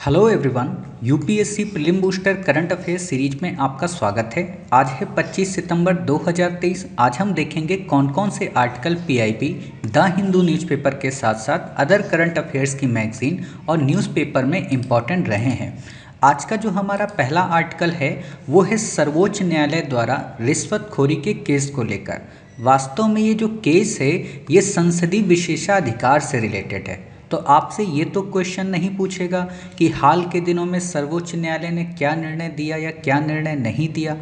Hello everyone. UPSC prelim booster current affairs series में आपका स्वागत है। आज है 25 सितंबर 2023। आज हम देखेंगे कौन कौन से article PIB, the Hindu newspaper के साथ साथ अदर करंट अफेयर्स की मैगजीन और न्यूज़पेपर में इम्पॉर्टेंट रहे हैं। आज का जो हमारा पहला आर्टिकल है वो है सर्वोच्च न्यायालय द्वारा रिश्वतखोरी के केस को लेकर। वास्तव में ये जो केस है ये संसदीय विशेषाधिकार से रिलेटेड है। तो आपसे ये तो क्वेश्चन नहीं पूछेगा कि हाल के दिनों में सर्वोच्च न्यायालय ने क्या निर्णय दिया या क्या निर्णय नहीं दिया।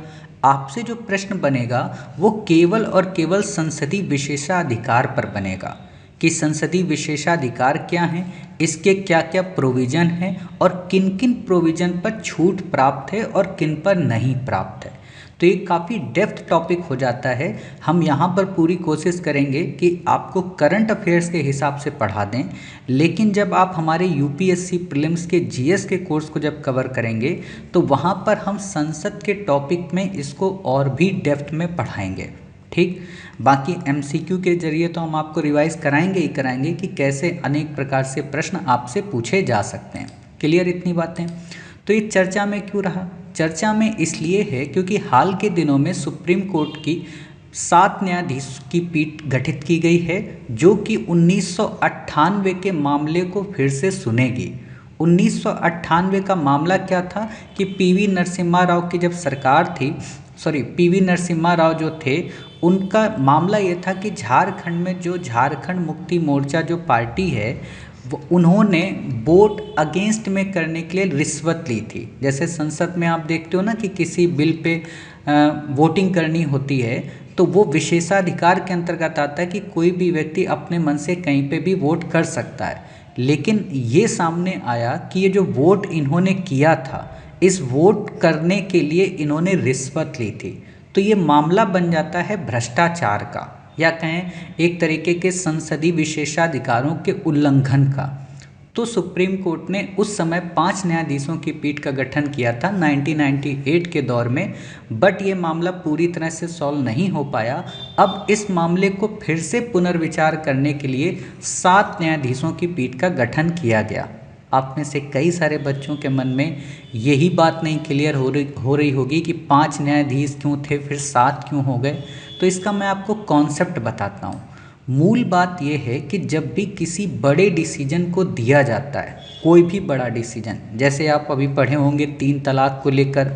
आपसे जो प्रश्न बनेगा वो केवल और केवल संसदीय विशेषाधिकार पर बनेगा कि संसदीय विशेषाधिकार क्या हैं, इसके क्या क्या प्रोविज़न हैं और किन किन प्रोविज़न पर छूट प्राप्त है और किन पर नहीं प्राप्त है। तो ये काफ़ी डेप्थ टॉपिक हो जाता है। हम यहाँ पर पूरी कोशिश करेंगे कि आपको करंट अफेयर्स के हिसाब से पढ़ा दें, लेकिन जब आप हमारे यूपीएससी प्रीलिम्स के जीएस के कोर्स को जब कवर करेंगे तो वहाँ पर हम संसद के टॉपिक में इसको और भी डेप्थ में पढ़ाएंगे। ठीक, बाकी एमसीक्यू के जरिए तो हम आपको रिवाइज कराएंगे ही कराएंगे कि कैसे अनेक प्रकार से प्रश्न आपसे पूछे जा सकते हैं। क्लियर इतनी बातें? तो ये चर्चा में क्यों रहा? चर्चा में इसलिए है क्योंकि हाल के दिनों में सुप्रीम कोर्ट की 7 न्यायाधीश की पीठ गठित की गई है जो कि 1998 के मामले को फिर से सुनेगी। 1998 का मामला क्या था कि पीवी नरसिम्हा राव की जब सरकार थी, पीवी नरसिम्हा राव जो थे, उनका मामला ये था कि झारखंड में जो झारखंड मुक्ति मोर्चा जो पार्टी है उन्होंने वोट अगेंस्ट में करने के लिए रिश्वत ली थी। जैसे संसद में आप देखते हो ना कि किसी बिल पे वोटिंग करनी होती है तो वो विशेषाधिकार के अंतर्गत आता है कि कोई भी व्यक्ति अपने मन से कहीं पे भी वोट कर सकता है। लेकिन ये सामने आया कि ये जो वोट इन्होंने किया था, इस वोट करने के लिए इन्होंने रिश्वत ली थी। तो ये मामला बन जाता है भ्रष्टाचार का, या कहें एक तरीके के संसदीय विशेषाधिकारों के उल्लंघन का। तो सुप्रीम कोर्ट ने उस समय 5 न्यायाधीशों की पीठ का गठन किया था 1998 के दौर में, बट ये मामला पूरी तरह से सॉल्व नहीं हो पाया। अब इस मामले को फिर से पुनर्विचार करने के लिए 7 न्यायाधीशों की पीठ का गठन किया गया। आप में से कई सारे बच्चों के मन में यही बात नहीं क्लियर हो रही होगी कि 5 न्यायाधीश क्यों थे, फिर 7 क्यों हो गए। तो इसका मैं आपको कॉन्सेप्ट बताता हूँ। मूल बात यह है कि जब भी किसी बड़े डिसीजन को दिया जाता है, कोई भी बड़ा डिसीजन, जैसे आप अभी पढ़े होंगे 3 तलाक को लेकर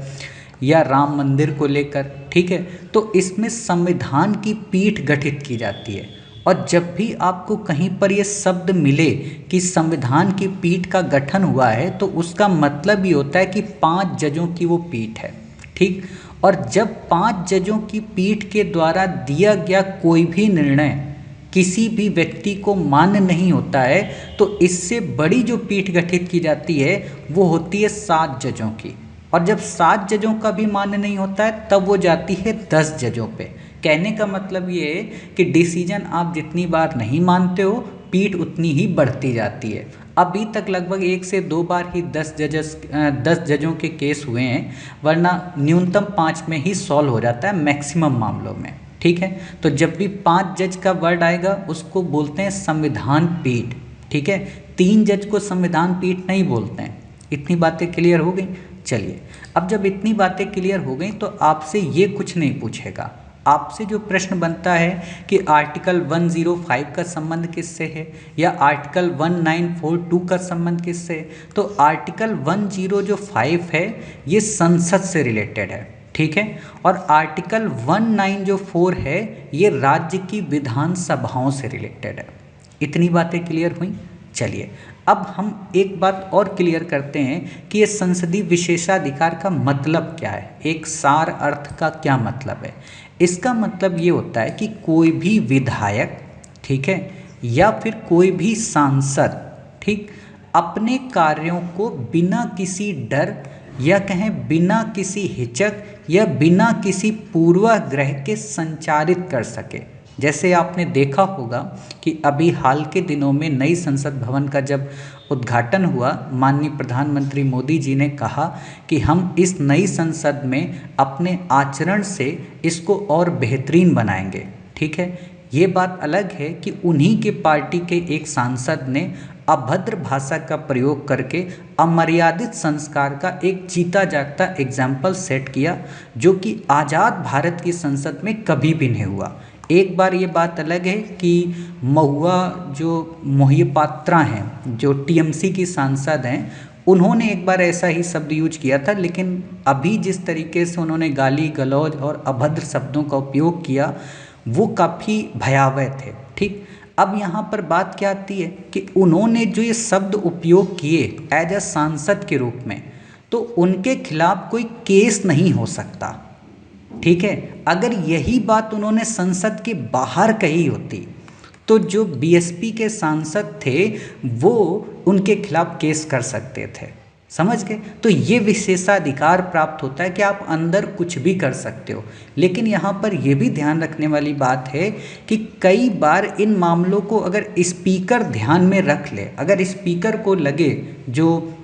या राम मंदिर को लेकर, ठीक है, तो इसमें संविधान की पीठ गठित की जाती है। और जब भी आपको कहीं पर ये शब्द मिले कि संविधान की पीठ का गठन हुआ है तो उसका मतलब ये होता है कि 5 जजों की वो पीठ है। ठीक, और जब 5 जजों की पीठ के द्वारा दिया गया कोई भी निर्णय किसी भी व्यक्ति को मान्य नहीं होता है तो इससे बड़ी जो पीठ गठित की जाती है वो होती है 7 जजों की। और जब 7 जजों का भी मान्य नहीं होता है तब वो जाती है 10 जजों पे। कहने का मतलब ये है कि डिसीजन आप जितनी बार नहीं मानते हो, पीठ उतनी ही बढ़ती जाती है। अभी तक लगभग 1 से 2 बार ही 10 जजों के केस हुए हैं, वरना न्यूनतम 5 में ही सॉल्व हो जाता है मैक्सिमम मामलों में। ठीक है, तो जब भी 5 जज का वर्ड आएगा उसको बोलते हैं संविधान पीठ। ठीक है, 3 जज को संविधान पीठ नहीं बोलते हैं। इतनी बातें क्लियर हो गई? चलिए, अब जब इतनी बातें क्लियर हो गई तो आपसे ये कुछ नहीं पूछेगा। आपसे जो प्रश्न बनता है कि आर्टिकल 105 का संबंध किससे है या आर्टिकल 1942 का संबंध किससे है, तो आर्टिकल 105 है ये संसद से रिलेटेड है। ठीक है, और आर्टिकल 19 है ये राज्य की विधानसभाओं से रिलेटेड है। इतनी बातें क्लियर हुई? चलिए, अब हम एक बात और क्लियर करते हैं कि ये संसदीय विशेषाधिकार का मतलब क्या है, एक सार अर्थ का क्या मतलब है। इसका मतलब ये होता है कि कोई भी विधायक, ठीक है, या फिर कोई भी सांसद, ठीक, अपने कार्यों को बिना किसी डर या कहें बिना किसी हिचक या बिना किसी पूर्वाग्रह के संचारित कर सके। जैसे आपने देखा होगा कि अभी हाल के दिनों में नई संसद भवन का जब उद्घाटन हुआ, माननीय प्रधानमंत्री मोदी जी ने कहा कि हम इस नई संसद में अपने आचरण से इसको और बेहतरीन बनाएंगे। ठीक है, ये बात अलग है कि उन्हीं के पार्टी के एक सांसद ने अभद्र भाषा का प्रयोग करके अमर्यादित संस्कार का एक जीता जागता एग्जाम्पल सेट किया, जो कि आज़ाद भारत की संसद में कभी भी नहीं हुआ। एक बार ये बात अलग है कि महुआ जो मोहिपात्रा हैं, जो टीएमसी की सांसद हैं, उन्होंने एक बार ऐसा ही शब्द यूज किया था, लेकिन अभी जिस तरीके से उन्होंने गाली गलौज और अभद्र शब्दों का उपयोग किया वो काफ़ी भयावह थे। ठीक, अब यहाँ पर बात क्या आती है कि उन्होंने जो ये शब्द उपयोग किए एज अ सांसद के रूप में, तो उनके खिलाफ कोई केस नहीं हो सकता। ठीक है, अगर यही बात उन्होंने संसद के बाहर कही होती तो जो बीएसपी के सांसद थे वो उनके खिलाफ केस कर सकते थे। समझ गए? तो ये विशेषाधिकार प्राप्त होता है कि आप अंदर कुछ भी कर सकते हो। लेकिन यहाँ पर यह भी ध्यान रखने वाली बात है कि कई बार इन मामलों को अगर स्पीकर ध्यान में रख ले, अगर स्पीकर को लगे, जो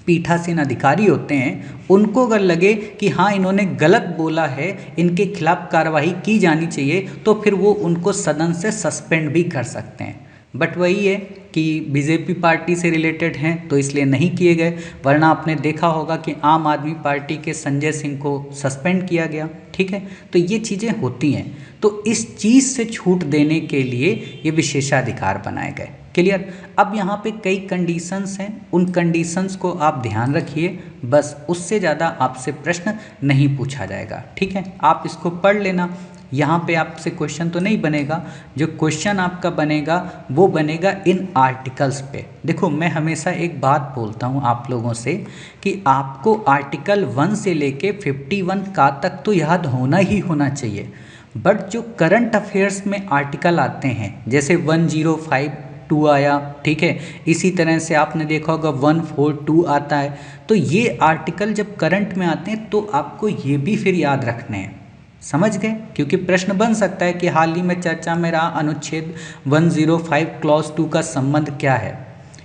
पीठासीन अधिकारी होते हैं उनको अगर लगे कि हाँ इन्होंने गलत बोला है, इनके खिलाफ कार्रवाई की जानी चाहिए, तो फिर वो उनको सदन से सस्पेंड भी कर सकते हैं। बट वही है कि बीजेपी पार्टी से रिलेटेड हैं तो इसलिए नहीं किए गए, वरना आपने देखा होगा कि आम आदमी पार्टी के संजय सिंह को सस्पेंड किया गया। ठीक है, तो ये चीज़ें होती हैं, तो इस चीज़ से छूट देने के लिए ये विशेषाधिकार बनाए गए। क्लियर? अब यहाँ पे कई कंडीशंस हैं, उन कंडीशंस को आप ध्यान रखिए, बस उससे ज़्यादा आपसे प्रश्न नहीं पूछा जाएगा। ठीक है, आप इसको पढ़ लेना। यहाँ पे आपसे क्वेश्चन तो नहीं बनेगा, जो क्वेश्चन आपका बनेगा वो बनेगा इन आर्टिकल्स पे। देखो, मैं हमेशा एक बात बोलता हूँ आप लोगों से कि आपको आर्टिकल 1 से लेके 51 का तक तो याद होना ही होना चाहिए, बट जो करंट अफेयर्स में आर्टिकल आते हैं, जैसे 105(2) आया, ठीक है, इसी तरह से आपने देखा होगा 142 आता है, तो ये आर्टिकल जब करंट में आते हैं तो आपको ये भी फिर याद रखने हैं। समझ गए? क्योंकि प्रश्न बन सकता है कि हाल ही में चर्चा में रहा अनुच्छेद 105 क्लॉज 2 का संबंध क्या है।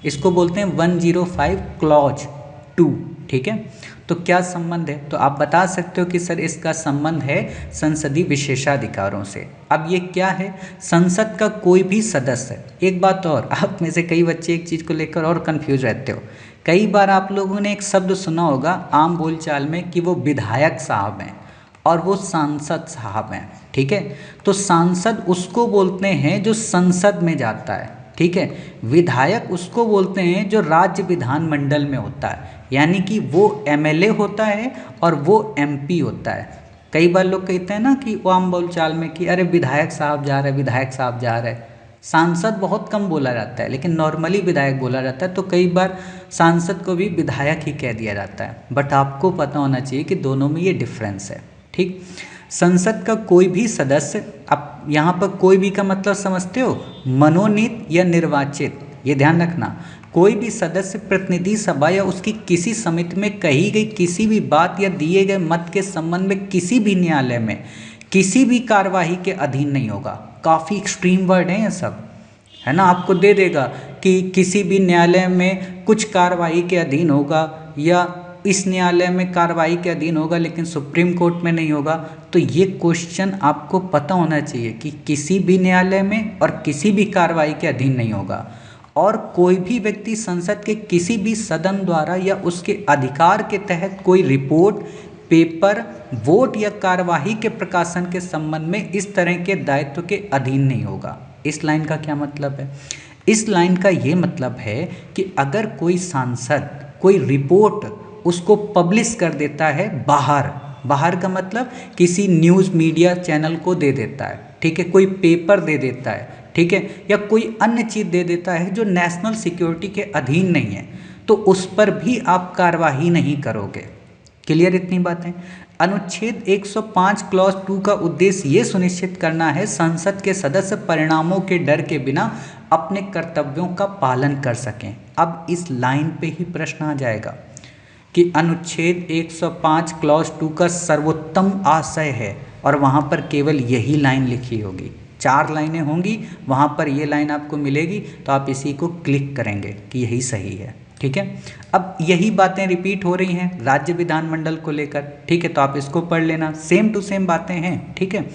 इसको बोलते हैं 105 क्लॉज 2। ठीक है, तो क्या संबंध है? तो आप बता सकते हो कि सर इसका संबंध है संसदीय विशेषाधिकारों से। अब ये क्या है? संसद का कोई भी सदस्य। एक बात और, आप में से कई बच्चे एक चीज़ को लेकर और कंफ्यूज रहते हो। कई बार आप लोगों ने एक शब्द सुना होगा आम बोलचाल में कि वो विधायक साहब हैं और वो सांसद साहब हैं। ठीक है, तो सांसद उसको बोलते हैं जो संसद में जाता है। ठीक है, विधायक उसको बोलते हैं जो राज्य विधानमंडल में होता है, यानी कि वो एमएलए होता है और वो एमपी होता है। कई बार लोग कहते हैं ना कि वो आम बोलचाल में कि अरे विधायक साहब जा रहे, विधायक साहब जा रहे। सांसद बहुत कम बोला जाता है, लेकिन नॉर्मली विधायक बोला जाता है, तो कई बार सांसद को भी विधायक ही कह दिया जाता है। बट आपको पता होना चाहिए कि दोनों में ये डिफरेंस है। ठीक, संसद का कोई भी सदस्य, अब यहाँ पर कोई भी का मतलब समझते हो, मनोनीत या निर्वाचित, ये ध्यान रखना। कोई भी सदस्य प्रतिनिधि सभा या उसकी किसी समिति में कही गई किसी भी बात या दिए गए मत के संबंध में किसी भी न्यायालय में किसी भी कार्यवाही के अधीन नहीं होगा। काफ़ी एक्सट्रीम वर्ड है ये सब, है ना। आपको दे देगा कि किसी भी न्यायालय में कुछ कार्यवाही के अधीन होगा या इस न्यायालय में कार्रवाई के अधीन होगा लेकिन सुप्रीम कोर्ट में नहीं होगा। तो ये क्वेश्चन आपको पता होना चाहिए कि किसी भी न्यायालय में और किसी भी कार्रवाई के अधीन नहीं होगा। और कोई भी व्यक्ति संसद के किसी भी सदन द्वारा या उसके अधिकार के तहत कोई रिपोर्ट, पेपर, वोट या कार्यवाही के प्रकाशन के संबंध में इस तरह के दायित्व के अधीन नहीं होगा। इस लाइन का क्या मतलब है? इस लाइन का ये मतलब है कि अगर कोई सांसद कोई रिपोर्ट उसको पब्लिश कर देता है बाहर का मतलब किसी न्यूज़ मीडिया चैनल को दे देता है, ठीक है, कोई पेपर दे देता है, ठीक है, या कोई अन्य चीज़ दे देता है जो नेशनल सिक्योरिटी के अधीन नहीं है, तो उस पर भी आप कार्रवाई नहीं करोगे। क्लियर इतनी बातें? अनुच्छेद 105 क्लॉज 2 का उद्देश्य ये सुनिश्चित करना है संसद के सदस्य परिणामों के डर के बिना अपने कर्तव्यों का पालन कर सकें। अब इस लाइन पे ही प्रश्न आ जाएगा कि अनुच्छेद 105 क्लॉज 2 का सर्वोत्तम आशय है, और वहाँ पर केवल यही लाइन लिखी होगी। 4 लाइनें होंगी, वहाँ पर ये लाइन आपको मिलेगी, तो आप इसी को क्लिक करेंगे कि यही सही है। ठीक है, अब यही बातें रिपीट हो रही हैं राज्य विधानमंडल को लेकर। ठीक है, तो आप इसको पढ़ लेना, सेम टू सेम बातें हैं। ठीक है,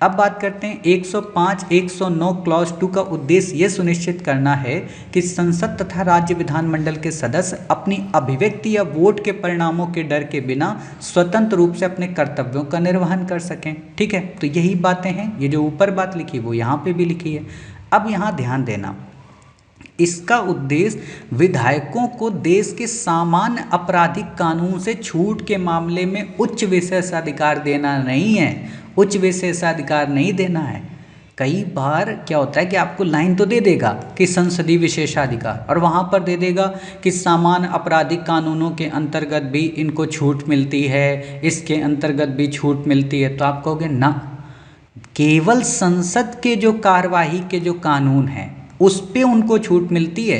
अब बात करते हैं 105 109 क्लॉज 2 का उद्देश्य यह सुनिश्चित करना है कि संसद तथा राज्य विधानमंडल के सदस्य अपनी अभिव्यक्ति या वोट के परिणामों के डर के बिना स्वतंत्र रूप से अपने कर्तव्यों का निर्वहन कर सकें। ठीक है, तो यही बातें हैं, ये जो ऊपर बात लिखी वो यहाँ पे भी लिखी है। अब यहाँ ध्यान देना, इसका उद्देश्य विधायकों को देश के सामान्य आपराधिक कानून से छूट के मामले में उच्च विशेषाधिकार देना नहीं है, उच्च विशेषाधिकार नहीं देना है। कई बार क्या होता है कि आपको लाइन तो दे देगा कि संसदीय विशेषाधिकार, और वहाँ पर दे देगा कि सामान्य आपराधिक कानूनों के अंतर्गत भी इनको छूट मिलती है, इसके अंतर्गत भी छूट मिलती है, तो आप कहोगे ना, केवल संसद के जो कार्यवाही के जो कानून हैं उस पे उनको छूट मिलती है।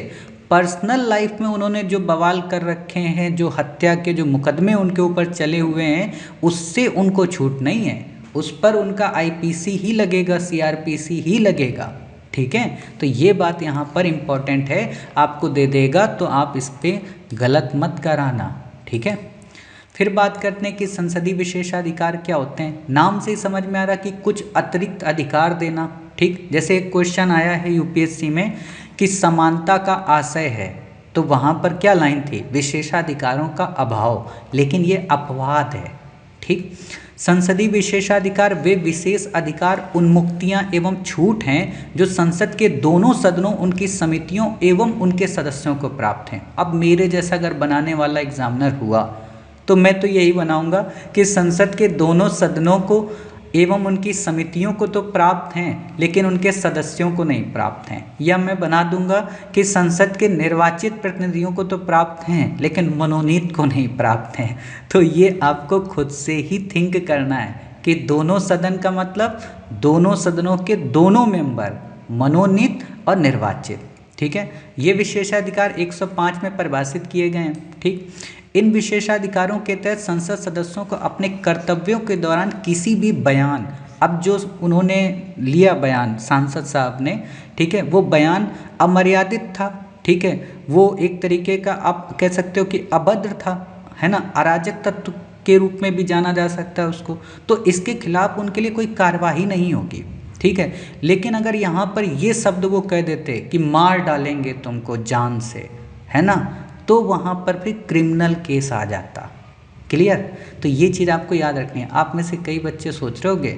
पर्सनल लाइफ में उन्होंने जो बवाल कर रखे हैं, जो हत्या के जो मुकदमे उनके ऊपर चले हुए हैं, उससे उनको छूट नहीं है, उस पर उनका आईपीसी ही लगेगा, सीआरपीसी ही लगेगा। ठीक है, तो ये बात यहाँ पर इम्पॉर्टेंट है, आपको दे देगा तो आप इस पर गलत मत कराना। ठीक है, फिर बात करते हैं कि संसदीय विशेषाधिकार क्या होते हैं। नाम से ही समझ में आ रहा कि कुछ अतिरिक्त अधिकार देना। ठीक, जैसे एक क्वेश्चन आया है यूपीएससी में कि समानता का आशय है, तो वहाँ पर क्या लाइन थी, विशेषाधिकारों का अभाव, लेकिन ये अपवाद है। ठीक, संसदीय विशेषाधिकार वे विशेष अधिकार, उन्मुक्तियां एवं छूट हैं जो संसद के दोनों सदनों, उनकी समितियों एवं उनके सदस्यों को प्राप्त हैं। अब मेरे जैसा अगर बनाने वाला एग्जामिनर हुआ तो मैं तो यही बनाऊंगा कि संसद के दोनों सदनों को एवं उनकी समितियों को तो प्राप्त हैं, लेकिन उनके सदस्यों को नहीं प्राप्त हैं। या मैं बना दूंगा कि संसद के निर्वाचित प्रतिनिधियों को तो प्राप्त हैं, लेकिन मनोनीत को नहीं प्राप्त हैं। तो ये आपको खुद से ही थिंक करना है कि दोनों सदन का मतलब दोनों सदनों के दोनों मेंबर, मनोनीत और निर्वाचित। ठीक है, ये विशेषाधिकार 105 में परिभाषित किए गए हैं। ठीक, इन विशेषाधिकारों के तहत संसद सदस्यों को अपने कर्तव्यों के दौरान किसी भी बयान, अब जो उन्होंने लिया बयान सांसद साहब ने, ठीक है, वो बयान अमर्यादित था। ठीक है, वो एक तरीके का आप कह सकते हो कि अभद्र था, है ना, अराजक तत्व के रूप में भी जाना जा सकता है उसको, तो इसके खिलाफ उनके लिए कोई कार्यवाही नहीं होगी। ठीक है, लेकिन अगर यहाँ पर ये शब्द वो कह देते कि मार डालेंगे तुमको जान से, है ना, तो वहाँ पर फिर क्रिमिनल केस आ जाता। क्लियर, तो ये चीज़ आपको याद रखनी है। आप में से कई बच्चे सोच रहे होंगे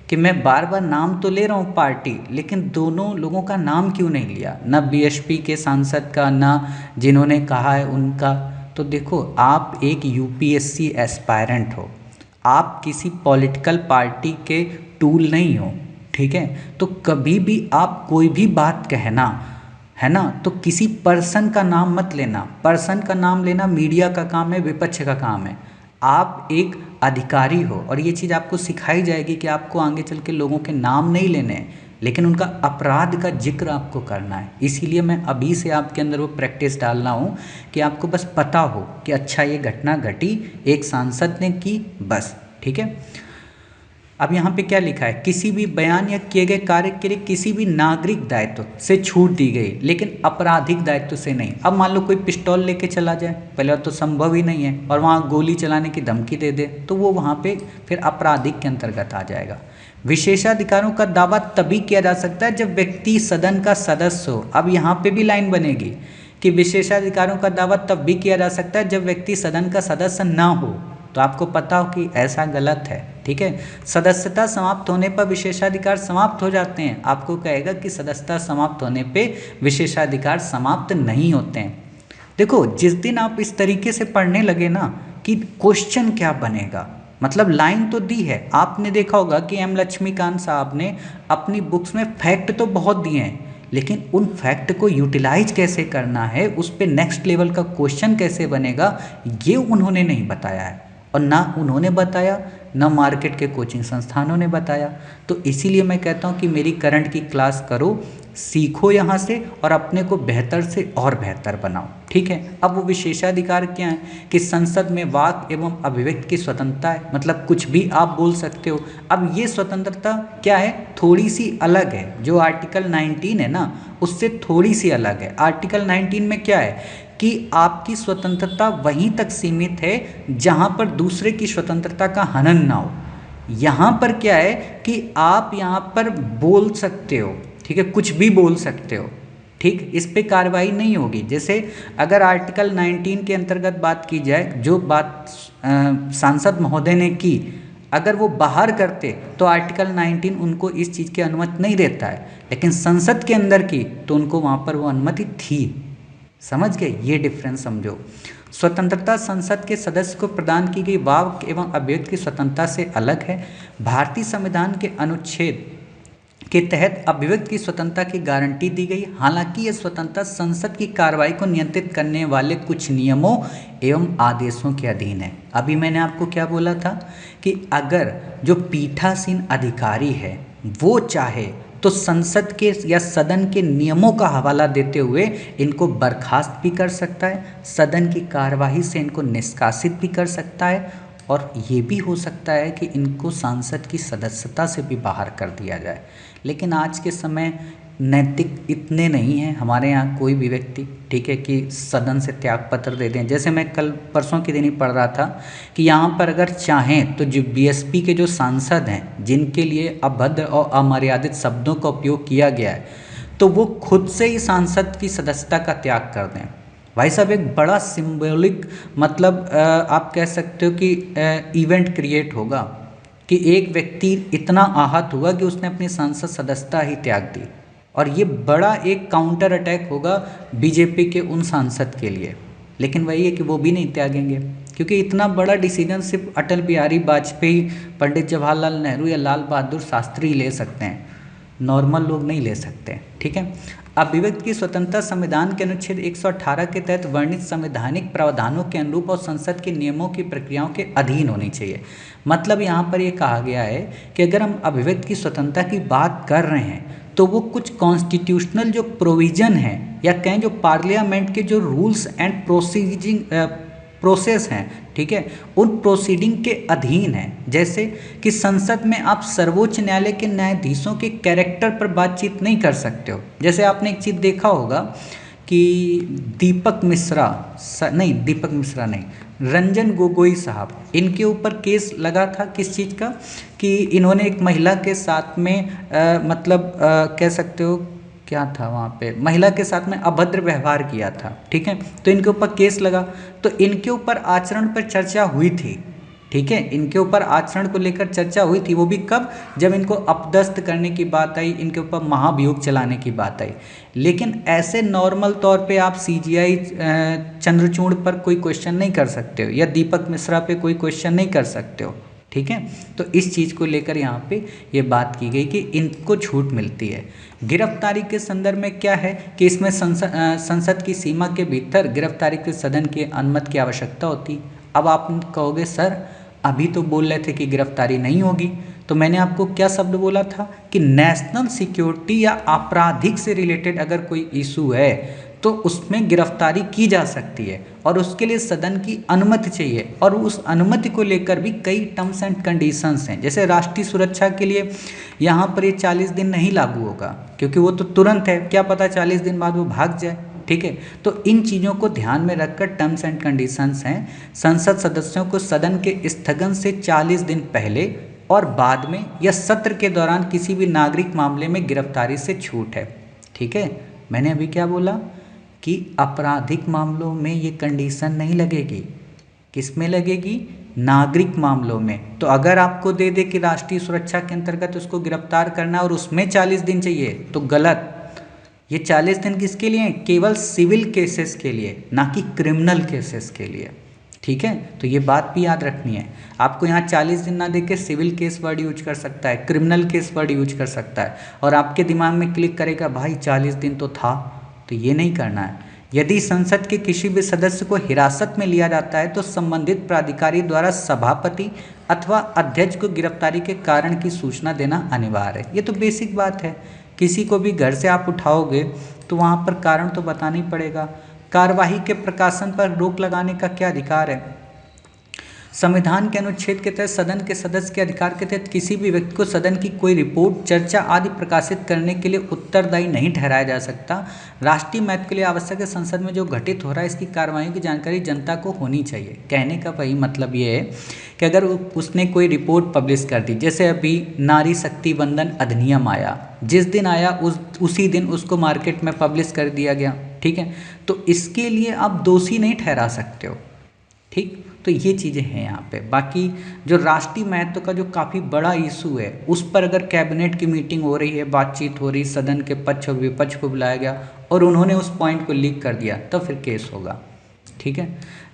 कि मैं बार बार नाम तो ले रहा हूँ पार्टी, लेकिन दोनों लोगों का नाम क्यों नहीं लिया, ना बीएसपी के सांसद का, ना जिन्होंने कहा है उनका। तो देखो, आप एक यूपीएससी एस्पायरेंट हो, आप किसी पॉलिटिकल पार्टी के टूल नहीं हो। ठीक है, तो कभी भी आप कोई भी बात कहना, है ना, तो किसी पर्सन का नाम मत लेना। पर्सन का नाम लेना मीडिया का काम है, विपक्ष का काम है। आप एक अधिकारी हो और ये चीज़ आपको सिखाई जाएगी कि आपको आगे चल के लोगों के नाम नहीं लेने हैं, लेकिन उनका अपराध का जिक्र आपको करना है। इसीलिए मैं अभी से आपके अंदर वो प्रैक्टिस डाल रहा हूँ कि आपको बस पता हो कि अच्छा ये घटना घटी, एक सांसद ने की, बस। ठीक है, अब यहाँ पे क्या लिखा है, किसी भी बयान या किए गए कार्य के लिए किसी भी नागरिक दायित्व से छूट दी गई, लेकिन आपराधिक दायित्व से नहीं। अब मान लो कोई पिस्तौल लेके चला जाए, पहले तो संभव ही नहीं है, और वहाँ गोली चलाने की धमकी दे दे, तो वो वहाँ पे फिर आपराधिक के अंतर्गत आ जाएगा। विशेषाधिकारों का दावा तभी किया जा सकता है जब व्यक्ति सदन का सदस्य हो। अब यहाँ पे भी लाइन बनेगी कि विशेषाधिकारों का दावा तब भी किया जा सकता है जब व्यक्ति सदन का सदस्य ना हो। तो आपको पता हो कि ऐसा गलत है। ठीक है, सदस्यता समाप्त होने पर विशेषाधिकार समाप्त हो जाते हैं। आपको कहेगा कि सदस्यता समाप्त होने पे विशेषाधिकार समाप्त नहीं होते हैं। देखो, जिस दिन आप इस तरीके से पढ़ने लगे ना कि क्वेश्चन क्या बनेगा, मतलब लाइन तो दी है, आपने देखा होगा कि एम लक्ष्मीकांत साहब ने अपनी बुक्स में फैक्ट तो बहुत दिए हैं, लेकिन उन फैक्ट को यूटिलाइज कैसे करना है, उस पर नेक्स्ट लेवल का क्वेश्चन कैसे बनेगा, ये उन्होंने नहीं बताया है। और ना उन्होंने बताया, ना मार्केट के कोचिंग संस्थानों ने बताया। तो इसीलिए मैं कहता हूँ कि मेरी करंट की क्लास करो, सीखो यहाँ से और अपने को बेहतर से और बेहतर बनाओ। ठीक है, अब वो विशेषाधिकार क्या है कि संसद में वाक एवं अभिव्यक्ति की स्वतंत्रता है, मतलब कुछ भी आप बोल सकते हो। अब ये स्वतंत्रता क्या है, थोड़ी सी अलग है। जो आर्टिकल 19 है ना, उससे थोड़ी सी अलग है। आर्टिकल 19 में क्या है कि आपकी स्वतंत्रता वहीं तक सीमित है जहां पर दूसरे की स्वतंत्रता का हनन ना हो। यहाँ पर क्या है कि आप यहाँ पर बोल सकते हो, ठीक है, कुछ भी बोल सकते हो, ठीक, इस पे कार्रवाई नहीं होगी। जैसे अगर आर्टिकल 19 के अंतर्गत बात की जाए, जो बात सांसद महोदय ने की, अगर वो बाहर करते तो आर्टिकल 19 उनको इस चीज़ की अनुमति नहीं देता है, लेकिन संसद के अंदर की तो उनको वहाँ पर वो अनुमति थी। समझ गए, ये डिफरेंस समझो। स्वतंत्रता संसद के सदस्य को प्रदान की गई वाक एवं अभिव्यक्ति की स्वतंत्रता से अलग है। भारतीय संविधान के अनुच्छेद के तहत अभिव्यक्ति की स्वतंत्रता की गारंटी दी गई। हालांकि यह स्वतंत्रता संसद की कार्रवाई को नियंत्रित करने वाले कुछ नियमों एवं आदेशों के अधीन है। अभी मैंने आपको क्या बोला था कि अगर जो पीठासीन अधिकारी है वो चाहे तो संसद के या सदन के नियमों का हवाला देते हुए इनको बर्खास्त भी कर सकता है, सदन की कार्यवाही से इनको निष्कासित भी कर सकता है, और ये भी हो सकता है कि इनको सांसद की सदस्यता से भी बाहर कर दिया जाए। लेकिन आज के समय नैतिक इतने नहीं हैं हमारे यहाँ कोई भी व्यक्ति, ठीक है, कि सदन से त्यागपत्र दे दें। जैसे मैं कल परसों के दिन ही पढ़ रहा था कि यहाँ पर अगर चाहें तो जो बीएसपी के जो सांसद हैं जिनके लिए अभद्र और अमर्यादित शब्दों का उपयोग किया गया है, तो वो खुद से ही सांसद की सदस्यता का त्याग कर दें। भाई साहब, एक बड़ा सिंबॉलिक मतलब आप कह सकते हो कि इवेंट क्रिएट होगा कि एक व्यक्ति इतना आहत हुआ कि उसने अपनी सांसद सदस्यता ही त्याग दी, और ये बड़ा एक काउंटर अटैक होगा बीजेपी के उन सांसद के लिए। लेकिन वही है कि वो भी नहीं त्यागेंगे, क्योंकि इतना बड़ा डिसीजन सिर्फ अटल बिहारी वाजपेयी, पंडित जवाहरलाल नेहरू या लाल बहादुर शास्त्री ले सकते हैं, नॉर्मल लोग नहीं ले सकते, ठीक है। अभिव्यक्ति की स्वतंत्रता संविधान के अनुच्छेद 118 के तहत वर्णित संवैधानिक प्रावधानों के अनुरूप और संसद के नियमों की प्रक्रियाओं के अधीन होनी चाहिए। मतलब यहाँ पर ये कहा गया है कि अगर हम अभिव्यक्ति की स्वतंत्रता की बात कर रहे हैं तो वो कुछ कॉन्स्टिट्यूशनल जो प्रोविज़न है या कहें जो पार्लियामेंट के जो रूल्स एंड प्रोसेस हैं, ठीक है, उन प्रोसीडिंग के अधीन है। जैसे कि संसद में आप सर्वोच्च न्यायालय के न्यायाधीशों के कैरेक्टर पर बातचीत नहीं कर सकते हो। जैसे आपने एक चीज़ देखा होगा कि दीपक मिश्रा नहीं, रंजन गोगोई साहब, इनके ऊपर केस लगा था किस चीज़ का, कि इन्होंने एक महिला के साथ में कह सकते हो क्या था वहाँ पे, महिला के साथ में अभद्र व्यवहार किया था, ठीक है, तो इनके ऊपर केस लगा। तो इनके ऊपर आचरण पर चर्चा हुई थी, ठीक है, इनके ऊपर आचरण को लेकर चर्चा हुई थी। वो भी कब, जब इनको अपदस्थ करने की बात आई, इनके ऊपर महाभियोग चलाने की बात आई। लेकिन ऐसे नॉर्मल तौर पे आप सीजीआई चंद्रचूड़ पर कोई क्वेश्चन नहीं कर सकते हो, या दीपक मिश्रा पे कोई क्वेश्चन नहीं कर सकते हो, ठीक है। तो इस चीज़ को लेकर यहाँ पे ये बात की गई कि इनको छूट मिलती है। गिरफ्तारी के संदर्भ में क्या है कि इसमें संसद की सीमा के भीतर गिरफ्तारी के सदन की अनुमति की आवश्यकता होती। अब आप कहोगे सर अभी तो बोल रहे थे कि गिरफ्तारी नहीं होगी, तो मैंने आपको क्या शब्द बोला था कि नेशनल सिक्योरिटी या आपराधिक से रिलेटेड अगर कोई इशू है तो उसमें गिरफ्तारी की जा सकती है, और उसके लिए सदन की अनुमति चाहिए, और उस अनुमति को लेकर भी कई टर्म्स एंड कंडीशंस हैं। जैसे राष्ट्रीय सुरक्षा के लिए यहाँ पर ये 40 दिन नहीं लागू होगा, क्योंकि वो तो तुरंत है, क्या पता 40 दिन बाद वो भाग जाए, ठीक है। तो इन चीज़ों को ध्यान में रखकर टर्म्स एंड कंडीशंस हैं। संसद सदस्यों को सदन के स्थगन से 40 दिन पहले और बाद में या सत्र के दौरान किसी भी नागरिक मामले में गिरफ्तारी से छूट है, ठीक है। मैंने अभी क्या बोला कि आपराधिक मामलों में ये कंडीशन नहीं लगेगी, किस में लगेगी, नागरिक मामलों में। तो अगर आपको दे दे कि राष्ट्रीय सुरक्षा के अंतर्गत उसको गिरफ्तार करना और उसमें 40 दिन चाहिए तो गलत। ये 40 दिन किसके लिए, केवल सिविल केसेस के लिए, ना कि क्रिमिनल केसेस के लिए, ठीक है। तो ये बात भी याद रखनी है। आपको यहाँ 40 दिन ना देके सिविल केस वर्ड यूज कर सकता है, क्रिमिनल केस वर्ड यूज कर सकता है, और आपके दिमाग में क्लिक करेगा भाई 40 दिन तो था, तो ये नहीं करना है। यदि संसद के किसी भी सदस्य को हिरासत में लिया जाता है तो संबंधित प्राधिकारी द्वारा सभापति अथवा अध्यक्ष को गिरफ्तारी के कारण की सूचना देना अनिवार्य है। ये तो बेसिक बात है, किसी को भी घर से आप उठाओगे तो वहाँ पर कारण तो बताना ही पड़ेगा। कार्यवाही के प्रकाशन पर रोक लगाने का क्या अधिकार है, संविधान के अनुच्छेद के तहत सदन के सदस्य के अधिकार के तहत किसी भी व्यक्ति को सदन की कोई रिपोर्ट, चर्चा आदि प्रकाशित करने के लिए उत्तरदायी नहीं ठहराया जा सकता। राष्ट्रीय महत्व के लिए आवश्यक है, संसद में जो घटित हो रहा है इसकी कार्रवाइयों की जानकारी जनता को होनी चाहिए। कहने का वही मतलब ये है कि अगर उसने कोई रिपोर्ट पब्लिश कर दी, जैसे अभी नारी शक्ति वंदन अधिनियम आया, जिस दिन आया उसी दिन उसको मार्केट में पब्लिश कर दिया गया, ठीक है, तो इसके लिए आप दोषी नहीं ठहरा सकते हो, ठीक। तो ये चीज़ें हैं यहाँ पे। बाकी जो राष्ट्रीय महत्व का जो काफ़ी बड़ा इशू है उस पर अगर कैबिनेट की मीटिंग हो रही है, बातचीत हो रही, सदन के पक्ष और विपक्ष को बुलाया गया और उन्होंने उस पॉइंट को लीक कर दिया तो फिर केस होगा, ठीक है।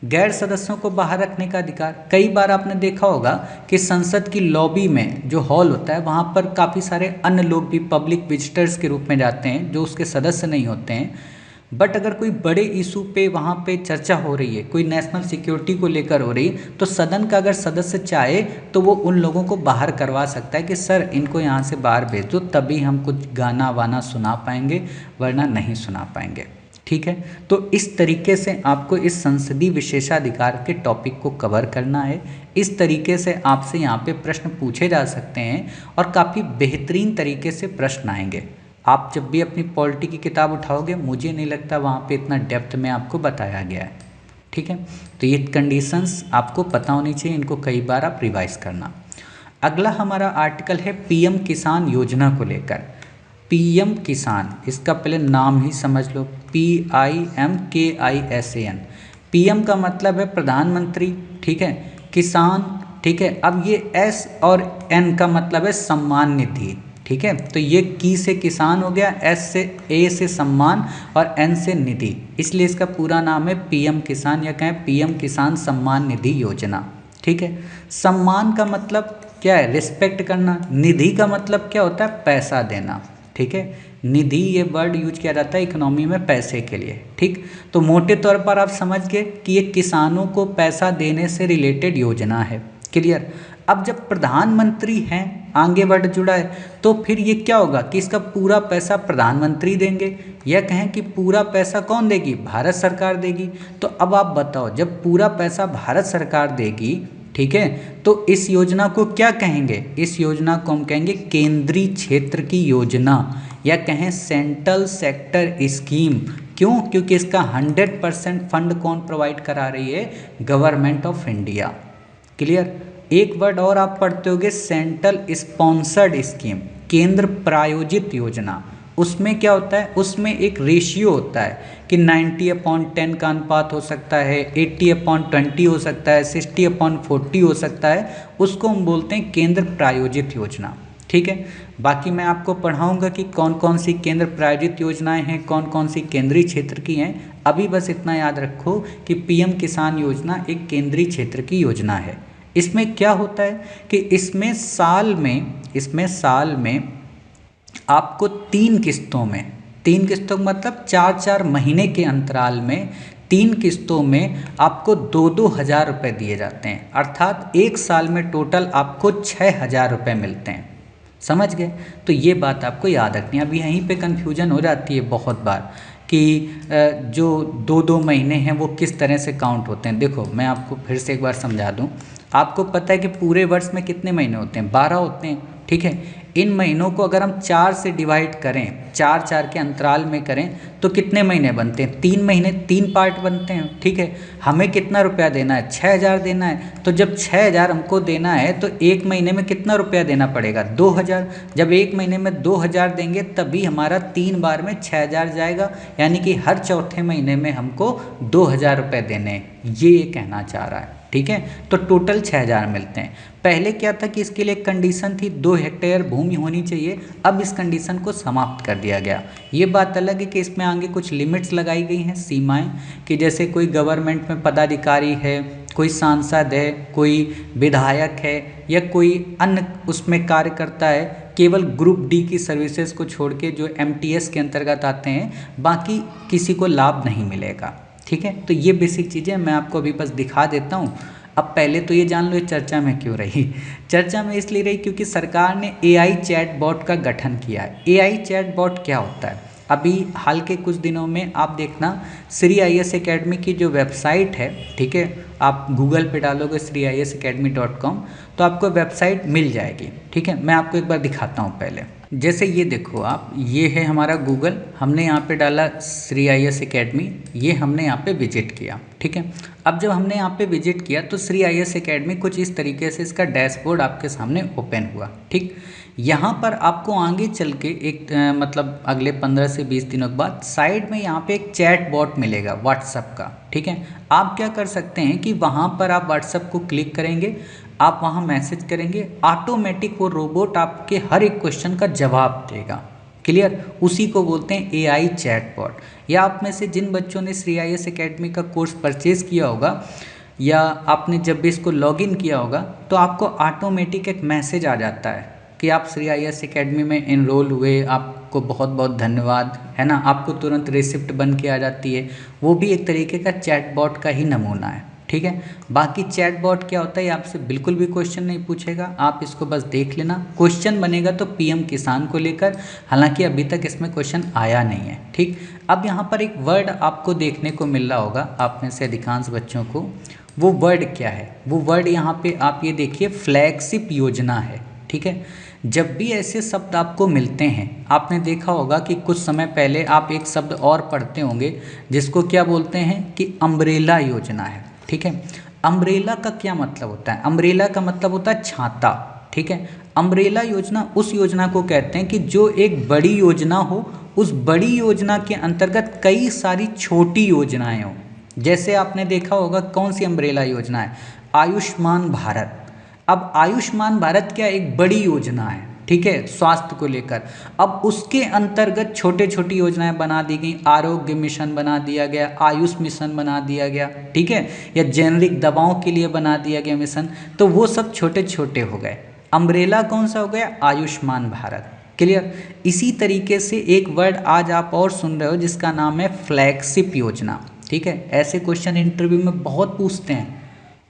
गैर सदस्यों को बाहर रखने का अधिकार, कई बार आपने देखा होगा कि संसद की लॉबी में जो हॉल होता है वहाँ पर काफ़ी सारे अन्य लोग भी पब्लिक विजिटर्स के रूप में जाते हैं जो उसके सदस्य नहीं होते हैं, बट अगर कोई बड़े इशू पे वहाँ पे चर्चा हो रही है, कोई नेशनल सिक्योरिटी को लेकर हो रही है, तो सदन का अगर सदस्य चाहे तो वो उन लोगों को बाहर करवा सकता है कि सर इनको यहाँ से बाहर भेज दो, तभी हम कुछ गाना वाना सुना पाएंगे, वरना नहीं सुना पाएंगे, ठीक है। तो इस तरीके से आपको इस संसदीय विशेषाधिकार के टॉपिक को कवर करना है। इस तरीके से आपसे यहाँ पे प्रश्न पूछे जा सकते हैं और काफ़ी बेहतरीन तरीके से प्रश्न आएंगे। आप जब भी अपनी पॉलिटी की किताब उठाओगे, मुझे नहीं लगता वहाँ पे इतना डेप्थ में आपको बताया गया है, ठीक है। तो ये कंडीशंस आपको पता होनी चाहिए, इनको कई बार आप रिवाइज करना। अगला हमारा आर्टिकल है पीएम किसान योजना को लेकर। पीएम किसान, इसका पहले नाम ही समझ लो, PIMKISAN। पीएम का मतलब है प्रधानमंत्री, ठीक है, किसान, ठीक है। अब ये S और N का मतलब है सम्मान निधि, ठीक है। तो ये की से किसान हो गया, S से A से सम्मान और N से निधि, इसलिए इसका पूरा नाम है पीएम किसान या कहें पीएम किसान सम्मान निधि योजना, ठीक है। सम्मान का मतलब क्या है? रिस्पेक्ट करना। निधि का मतलब क्या होता है? पैसा देना, ठीक है। निधि ये वर्ड यूज किया जाता है इकोनॉमी में पैसे के लिए, ठीक। तो मोटे तौर पर आप समझ गए कि ये किसानों को पैसा देने से रिलेटेड योजना है, क्लियर। अब जब प्रधानमंत्री हैं, आगे वर्ड जुड़ा है, तो फिर ये क्या होगा कि इसका पूरा पैसा प्रधानमंत्री देंगे या कहें कि पूरा पैसा कौन देगी? भारत सरकार देगी। तो अब आप बताओ, जब पूरा पैसा भारत सरकार देगी, ठीक है, तो इस योजना को क्या कहेंगे? इस योजना को हम कहेंगे केंद्रीय क्षेत्र की योजना या कहें सेंट्रल सेक्टर स्कीम। क्यों? क्योंकि इसका 100% फंड कौन प्रोवाइड करा रही है? Government of India, clear. एक वर्ड और आप पढ़ते होगे, सेंट्रल स्पॉन्सर्ड स्कीम, केंद्र प्रायोजित योजना। उसमें क्या होता है? उसमें एक रेशियो होता है कि 90/10 का अनुपात हो सकता है, 80/20 हो सकता है, 60/40 हो सकता है। उसको हम बोलते हैं केंद्र प्रायोजित योजना, ठीक है। बाकी मैं आपको पढ़ाऊंगा कि कौन कौन सी केंद्र प्रायोजित योजनाएं हैं, कौन कौन सी केंद्रीय क्षेत्र की हैं। अभी बस इतना याद रखो कि पीएम किसान योजना एक केंद्रीय क्षेत्र की योजना है। इसमें क्या होता है कि इसमें साल में आपको 3 किस्तों में मतलब 4-4 महीने के अंतराल में 3 किस्तों में आपको 2-2 हज़ार रुपये दिए जाते हैं। अर्थात एक साल में टोटल आपको 6,000 रुपये मिलते हैं। समझ गए? तो ये बात आपको याद रखनी है। अब यहीं पे कन्फ्यूजन हो जाती है बहुत बार कि जो 2-2 महीने हैं वो किस तरह से काउंट होते हैं। देखो, मैं आपको फिर से एक बार समझा दूं। आपको पता है कि पूरे वर्ष में कितने महीने होते हैं? 12 होते हैं, ठीक है। इन महीनों को अगर हम 4 से डिवाइड करें, 4-4 के अंतराल में करें, तो कितने महीने बनते हैं? 3 महीने, 3 पार्ट बनते हैं, ठीक है। हमें कितना रुपया देना है? 6,000 देना है। तो जब 6,000 हमको देना है तो एक महीने में कितना रुपया देना पड़ेगा? 2,000। जब एक महीने में 2,000 देंगे तभी हमारा 3 बार में 6,000 जाएगा, यानी कि हर चौथे महीने में हमको 2,000 रुपये देने हैं। ये कहना चाह रहा है, ठीक है। तो टोटल 6,000 मिलते हैं। पहले क्या था कि इसके लिए कंडीशन थी 2 हेक्टेयर भूमि होनी चाहिए। अब इस कंडीशन को समाप्त कर दिया गया। ये बात अलग है कि इसमें आगे कुछ लिमिट्स लगाई गई हैं, सीमाएं, कि जैसे कोई गवर्नमेंट में पदाधिकारी है, कोई सांसद है, कोई विधायक है या कोई अन्य उसमें कार्य करता है, केवल ग्रुप डी की सर्विसेज को छोड़ के जो MTS के अंतर्गत आते हैं, बाकी किसी को लाभ नहीं मिलेगा, ठीक है। तो ये बेसिक चीज़ें मैं आपको अभी बस दिखा देता हूँ। अब पहले तो ये जान लो ये चर्चा में क्यों रही। चर्चा में इसलिए रही क्योंकि सरकार ने AI चैट बॉट का गठन किया है। AI चैट बॉट क्या होता है? अभी हाल के कुछ दिनों में आप देखना श्री IAS एकेडमी की जो वेबसाइट है, ठीक है, आप गूगल पे डालोगे sriasacademy.com तो आपको वेबसाइट मिल जाएगी। ठीक है, मैं आपको एक बार दिखाता हूँ पहले। जैसे ये देखो आप, ये है हमारा गूगल, हमने यहाँ पे डाला श्री IAS एकेडमी, ये हमने यहाँ पे विजिट किया। ठीक है, अब जब हमने यहाँ पे विजिट किया तो श्री IAS एकेडमी कुछ इस तरीके से इसका डैशबोर्ड आपके सामने ओपन हुआ। ठीक, यहाँ पर आपको आगे चल के एक मतलब अगले 15 से 20 दिनों के बाद साइड में यहाँ पे एक चैट बॉट मिलेगा व्हाट्सअप का। ठीक है, आप क्या कर सकते हैं कि वहाँ पर आप व्हाट्सअप को क्लिक करेंगे, आप वहाँ मैसेज करेंगे, ऑटोमेटिक वो रोबोट आपके हर एक क्वेश्चन का जवाब देगा। क्लियर, उसी को बोलते हैं AI चैटबॉट। या आप में से जिन बच्चों ने श्री IAS एकेडमी का कोर्स परचेज़ किया होगा या आपने जब भी इसको लॉगिन किया होगा तो आपको ऑटोमेटिक एक मैसेज आ जाता है कि आप श्री IAS एकेडमी में इनरोल हुए, आपको बहुत बहुत धन्यवाद, है ना। आपको तुरंत रिसिप्ट बन के आ जाती है। वो भी एक तरीके का चैटबॉट का ही नमूना है। ठीक है, बाकी चैटबॉट क्या होता है, आपसे बिल्कुल भी क्वेश्चन नहीं पूछेगा, आप इसको बस देख लेना। क्वेश्चन बनेगा तो PM किसान को लेकर, हालांकि अभी तक इसमें क्वेश्चन आया नहीं है। ठीक, अब यहाँ पर एक वर्ड आपको देखने को मिल रहा होगा, आप में से अधिकांश बच्चों को। वो वर्ड क्या है? वो वर्ड यहाँ पे आप ये देखिए, फ्लैगशिप योजना है। ठीक है, जब भी ऐसे शब्द आपको मिलते हैं, आपने देखा होगा कि कुछ समय पहले आप एक शब्द और पढ़ते होंगे जिसको क्या बोलते हैं कि अम्ब्रेला योजना है। ठीक है, अम्ब्रेला का क्या मतलब होता है? अम्ब्रेला का मतलब होता है छाता। ठीक है, अम्ब्रेला योजना उस योजना को कहते हैं कि जो एक बड़ी योजना हो, उस बड़ी योजना के अंतर्गत कई सारी छोटी योजनाएं हों। जैसे आपने देखा होगा कौन सी अम्ब्रेला योजना है? आयुष्मान भारत। अब आयुष्मान भारत क्या एक बड़ी योजना है, ठीक है, स्वास्थ्य को लेकर। अब उसके अंतर्गत छोटे छोटी योजनाएं बना दी गई, आरोग्य मिशन बना दिया गया, आयुष मिशन बना दिया गया, ठीक है, या जेनरिक दवाओं के लिए बना दिया गया मिशन। तो वो सब छोटे छोटे हो गए। अम्ब्रेला कौन सा हो गया? आयुष्मान भारत। क्लियर। इसी तरीके से एक वर्ड आज आप और सुन रहे हो जिसका नाम है फ्लैगशिप योजना। ठीक है, ऐसे क्वेश्चन इंटरव्यू में बहुत पूछते हैं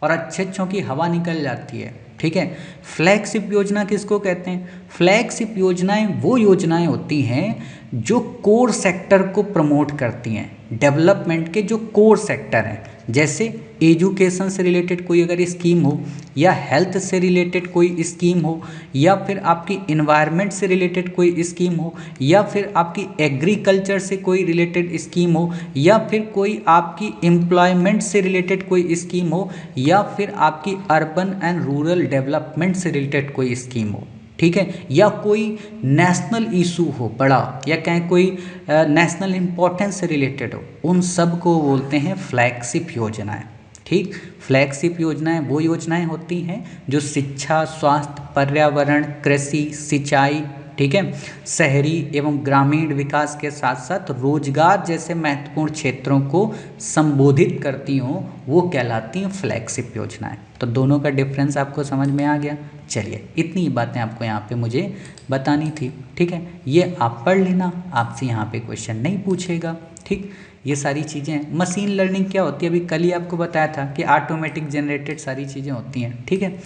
और अच्छों की हवा निकल जाती है। ठीक है, फ्लैगशिप योजना किसको कहते हैं? फ्लैगशिप योजनाएं वो योजनाएं होती हैं जो कोर सेक्टर को प्रमोट करती हैं, डेवलपमेंट के जो कोर सेक्टर हैं। जैसे एजुकेशन से रिलेटेड कोई अगर स्कीम हो, या हेल्थ से रिलेटेड कोई स्कीम हो, या फिर आपकी इन्वायरमेंट से रिलेटेड कोई स्कीम हो, या फिर आपकी एग्रीकल्चर से कोई रिलेटेड स्कीम हो, या फिर कोई आपकी एम्प्लॉयमेंट से रिलेटेड कोई स्कीम हो, या फिर आपकी अर्बन एंड रूरल डेवलपमेंट से रिलेटेड कोई स्कीम हो। ठीक है, या कोई नेशनल इशू हो बड़ा, या कहें कोई नेशनल इम्पोर्टेंस से रिलेटेड हो, उन सब को बोलते हैं फ्लैगशिप योजनाएं। ठीक, फ्लैगशिप योजनाएं वो योजनाएं होती हैं जो शिक्षा, स्वास्थ्य, पर्यावरण, कृषि, सिंचाई, ठीक है, शहरी एवं ग्रामीण विकास के साथ साथ रोजगार जैसे महत्वपूर्ण क्षेत्रों को संबोधित करती हों, वो कहलाती हैं फ्लैगशिप योजनाएं। तो दोनों का डिफरेंस आपको समझ में आ गया। चलिए, इतनी बातें आपको यहाँ पे मुझे बतानी थी। ठीक है, ये आप पढ़ लेना, आपसे यहाँ पे क्वेश्चन नहीं पूछेगा। ठीक, ये सारी चीज़ें। मशीन लर्निंग क्या होती है, अभी कल ही आपको बताया था कि ऑटोमेटिक जनरेटेड सारी चीज़ें होती हैं। ठीक है,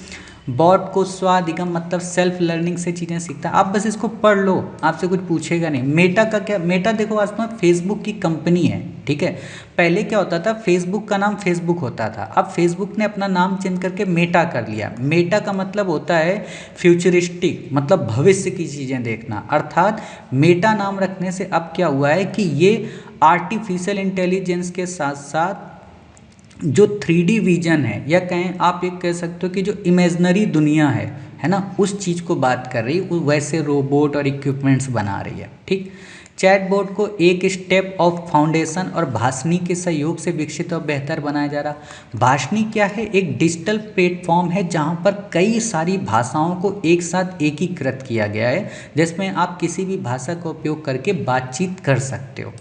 बॉट को स्वाधिगम मतलब सेल्फ लर्निंग से चीज़ें सीखता है। आप बस इसको पढ़ लो, आपसे कुछ पूछेगा नहीं। मेटा का क्या? मेटा देखो आज में फेसबुक की कंपनी है। ठीक है, पहले क्या होता था, फेसबुक का नाम फेसबुक होता था, अब फेसबुक ने अपना नाम चेंज करके मेटा कर लिया। मेटा का मतलब होता है फ्यूचरिस्टिक, मतलब भविष्य की चीज़ें देखना। अर्थात मेटा नाम रखने से अब क्या हुआ है कि ये आर्टिफिशियल इंटेलिजेंस के साथ साथ जो 3D विजन है, या कहें आप एक कह सकते हो कि जो इमेजनरी दुनिया है ना, उस चीज़ को बात कर रही है, वैसे रोबोट और इक्विपमेंट्स बना रही है। ठीक, चैटबॉट को एक स्टेप ऑफ फाउंडेशन और भाषणी के सहयोग से विकसित और बेहतर बनाया जा रहा। भाषणी क्या है? एक डिजिटल प्लेटफॉर्म है जहां पर कई सारी भाषाओं को एक साथ एकीकृत किया गया है, जिसमें आप किसी भी भाषा का उपयोग करके बातचीत कर सकते हो।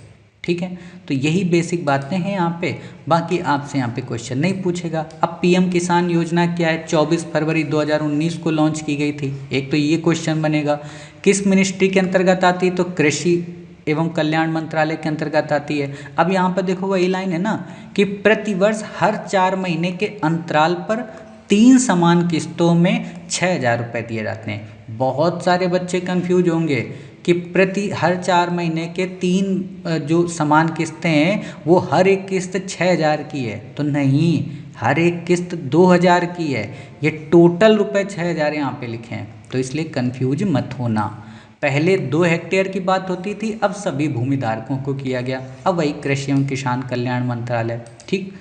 ठीक है, तो यही बेसिक बातें हैं यहाँ पे, बाकी आपसे यहाँ पे क्वेश्चन नहीं पूछेगा। अब PM किसान योजना क्या है? 24 फरवरी 2019 को लॉन्च की गई थी। एक तो ये क्वेश्चन बनेगा, किस मिनिस्ट्री के अंतर्गत आती है? तो कृषि एवं कल्याण मंत्रालय के अंतर्गत आती है। अब यहाँ पर देखो वही लाइन है ना कि प्रतिवर्ष हर 4 महीने के अंतराल पर 3 समान किस्तों में 6,000 रुपये दिए जाते हैं। बहुत सारे बच्चे कंफ्यूज होंगे कि प्रति हर 4 महीने के 3 जो समान किस्तें हैं वो हर एक किस्त 6,000 की है, तो नहीं, हर एक किस्त 2,000 की है। ये टोटल रुपए 6,000 यहाँ पे लिखे हैं, तो इसलिए कंफ्यूज मत होना। पहले 2 हेक्टेयर की बात होती थी, अब सभी भूमि धारकों को किया गया, अब वही कृषि एवं किसान कल्याण मंत्रालय। ठीक,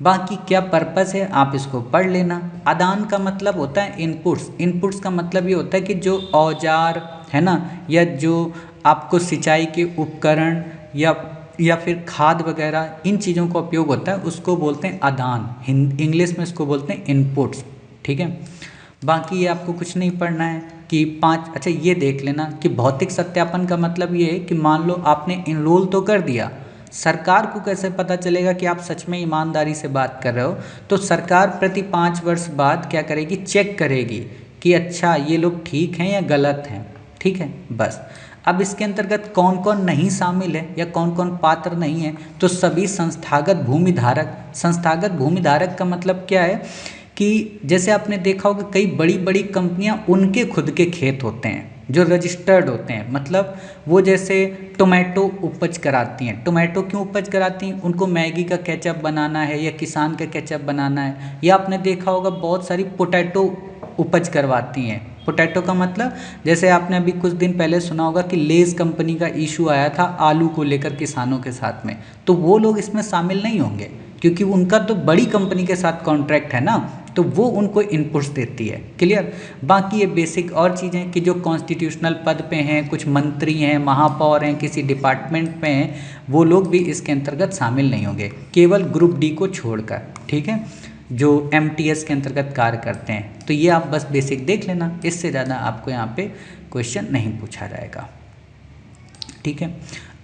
बाकी क्या पर्पस है आप इसको पढ़ लेना। आदान का मतलब होता है इनपुट्स, इनपुट्स का मतलब ये होता है कि जो औजार है ना, या जो आपको सिंचाई के उपकरण या फिर खाद वगैरह इन चीज़ों का उपयोग होता है उसको बोलते हैं आदान, इंग्लिश में इसको बोलते हैं इनपुट्स। ठीक है, बाकी ये आपको कुछ नहीं पढ़ना है कि 5। अच्छा ये देख लेना कि भौतिक सत्यापन का मतलब ये है कि मान लो आपने इनरोल तो कर दिया, सरकार को कैसे पता चलेगा कि आप सच में ईमानदारी से बात कर रहे हो, तो सरकार प्रति 5 वर्ष बाद क्या करेगी, चेक करेगी कि अच्छा ये लोग ठीक हैं या गलत हैं। ठीक है, बस। अब इसके अंतर्गत कौन कौन नहीं शामिल है या कौन कौन पात्र नहीं है, तो सभी संस्थागत भूमिधारक। संस्थागत भूमिधारक का मतलब क्या है कि जैसे आपने देखा होगा कई बड़ी बड़ी कंपनियां उनके खुद के खेत होते हैं जो रजिस्टर्ड होते हैं, मतलब वो जैसे टोमेटो उपज कराती हैं। टोमेटो क्यों उपज कराती हैं, उनको मैगी का केचप बनाना है या किसान का केचप बनाना है, या आपने देखा होगा बहुत सारी पोटैटो उपज करवाती हैं। पोटैटो का मतलब जैसे आपने अभी कुछ दिन पहले सुना होगा कि लेज़ कंपनी का इशू आया था आलू को लेकर किसानों के साथ में, तो वो लोग इसमें शामिल नहीं होंगे क्योंकि उनका तो बड़ी कंपनी के साथ कॉन्ट्रैक्ट है ना, तो वो उनको इनपुट्स देती है। क्लियर। बाकी ये बेसिक और चीज़ें कि जो कॉन्स्टिट्यूशनल पद पे हैं, कुछ मंत्री हैं, महापौर हैं, किसी डिपार्टमेंट पे हैं, वो लोग भी इसके अंतर्गत शामिल नहीं होंगे, केवल ग्रुप डी को छोड़कर। ठीक है, जो MTS के अंतर्गत कार्य करते हैं। तो ये आप बस बेसिक देख लेना, इससे ज़्यादा आपको यहाँ पे क्वेश्चन नहीं पूछा जाएगा। ठीक है,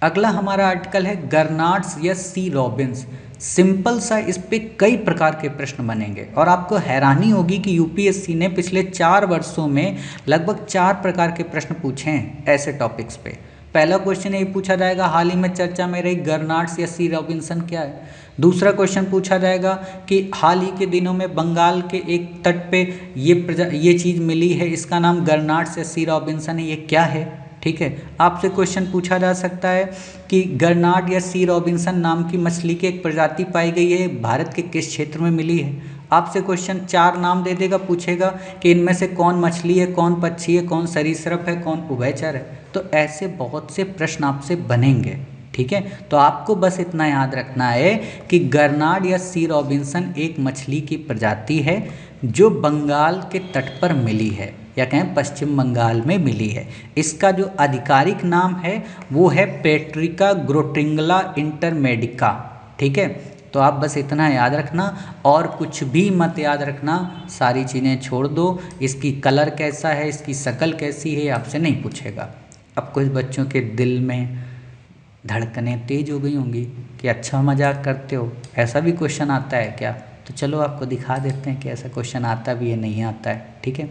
अगला हमारा आर्टिकल है गर्नार्ड्स या सी रॉबिन्स। सिंपल सा, इस पे कई प्रकार के प्रश्न बनेंगे और आपको हैरानी होगी कि यूपीएससी ने पिछले 4 वर्षों में लगभग 4 प्रकार के प्रश्न पूछे हैं ऐसे टॉपिक्स पे। पहला क्वेश्चन यही पूछा जाएगा हाल ही में चर्चा में रही गर्नार्ड्स या सी रॉबिन्सन क्या है। दूसरा क्वेश्चन पूछा जाएगा कि हाल ही के दिनों में बंगाल के एक तट पे ये चीज़ मिली है, इसका नाम गर्नार्ड्स या सी रॉबिन्सन है, ये क्या है। ठीक है, आपसे क्वेश्चन पूछा जा सकता है कि गर्नार्ड या सी रॉबिन्सन नाम की मछली की एक प्रजाति पाई गई है, भारत के किस क्षेत्र में मिली है। आपसे क्वेश्चन 4 नाम दे देगा, पूछेगा कि इनमें से कौन मछली है, कौन पक्षी है, कौन सरीसृप है, कौन उभयचर है। तो ऐसे बहुत से प्रश्न आपसे बनेंगे। ठीक है, तो आपको बस इतना याद रखना है कि गर्नार्ड या सी रॉबिन्सन एक मछली की प्रजाति है जो बंगाल के तट पर मिली है, या कहें पश्चिम बंगाल में मिली है। इसका जो आधिकारिक नाम है वो है पेट्रिका ग्रोटिंगला इंटरमेडिका। ठीक है, तो आप बस इतना याद रखना और कुछ भी मत याद रखना, सारी चीज़ें छोड़ दो। इसकी कलर कैसा है, इसकी शक्ल कैसी है, आपसे नहीं पूछेगा। अब कुछ बच्चों के दिल में धड़कनें तेज हो गई होंगी कि अच्छा मजाक करते हो, ऐसा भी क्वेश्चन आता है क्या। तो चलो आपको दिखा देते हैं कि ऐसा क्वेश्चन आता भी है, नहीं आता है। ठीक है,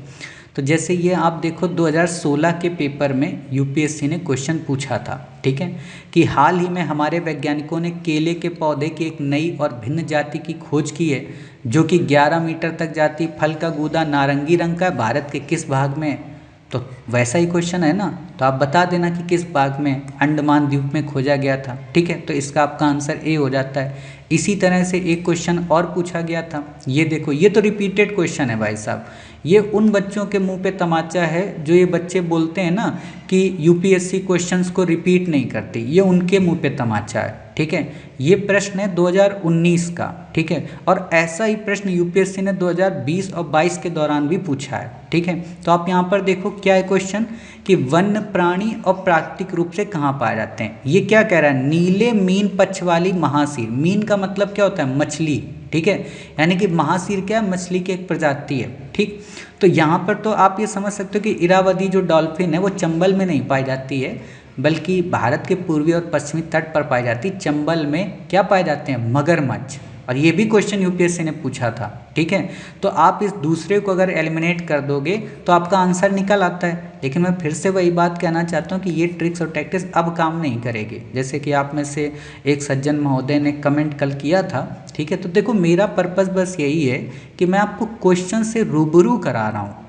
तो जैसे ये आप देखो 2016 के पेपर में यूपीएससी ने क्वेश्चन पूछा था। ठीक है, कि हाल ही में हमारे वैज्ञानिकों ने केले के पौधे की एक नई और भिन्न जाति की खोज की है जो कि 11 मीटर तक जाती, फल का गूदा नारंगी रंग का, भारत के किस भाग में है। तो वैसा ही क्वेश्चन है ना, तो आप बता देना कि किस भाग में, अंडमान द्वीप में खोजा गया था। ठीक है, तो इसका आपका आंसर ए हो जाता है। इसी तरह से एक क्वेश्चन और पूछा गया था, ये देखो, ये तो रिपीटेड क्वेश्चन है भाई साहब। ये उन बच्चों के मुंह पे तमाचा है जो ये बच्चे बोलते हैं ना कि यूपीएससी क्वेश्चंस को रिपीट नहीं करती, ये उनके मुंह पे तमाचा है। ठीक है, ये प्रश्न है 2019 का। ठीक है, और ऐसा ही प्रश्न यूपीएससी ने 2020 और 22 के दौरान भी पूछा है। ठीक है, तो आप यहाँ पर देखो क्या है क्वेश्चन कि वन्य प्राणी और प्राकृतिक रूप से कहाँ पाए जाते हैं। ये क्या कह रहा है, नीले मीन पक्ष वाली महासीर। मीन का मतलब क्या होता है, मछली। ठीक है, यानी कि महासीर क्या है, मछली की एक प्रजाति है। ठीक, तो यहाँ पर तो आप ये समझ सकते हो कि इरावदी जो डॉल्फिन है वो चंबल में नहीं पाई जाती है, बल्कि भारत के पूर्वी और पश्चिमी तट पर पाई जाती। चंबल में क्या पाए जाते हैं, मगरमच्छ। और ये भी क्वेश्चन यूपीएससी ने पूछा था। ठीक है, तो आप इस दूसरे को अगर एलिमिनेट कर दोगे तो आपका आंसर निकल आता है। लेकिन मैं फिर से वही बात कहना चाहता हूँ कि ये ट्रिक्स और टैक्टिक्स अब काम नहीं करेगी। जैसे कि आप में से एक सज्जन महोदय ने कमेंट कल किया था। ठीक है, तो देखो मेरा पर्पस बस यही है कि मैं आपको क्वेश्चन से रूबरू करा रहा हूँ।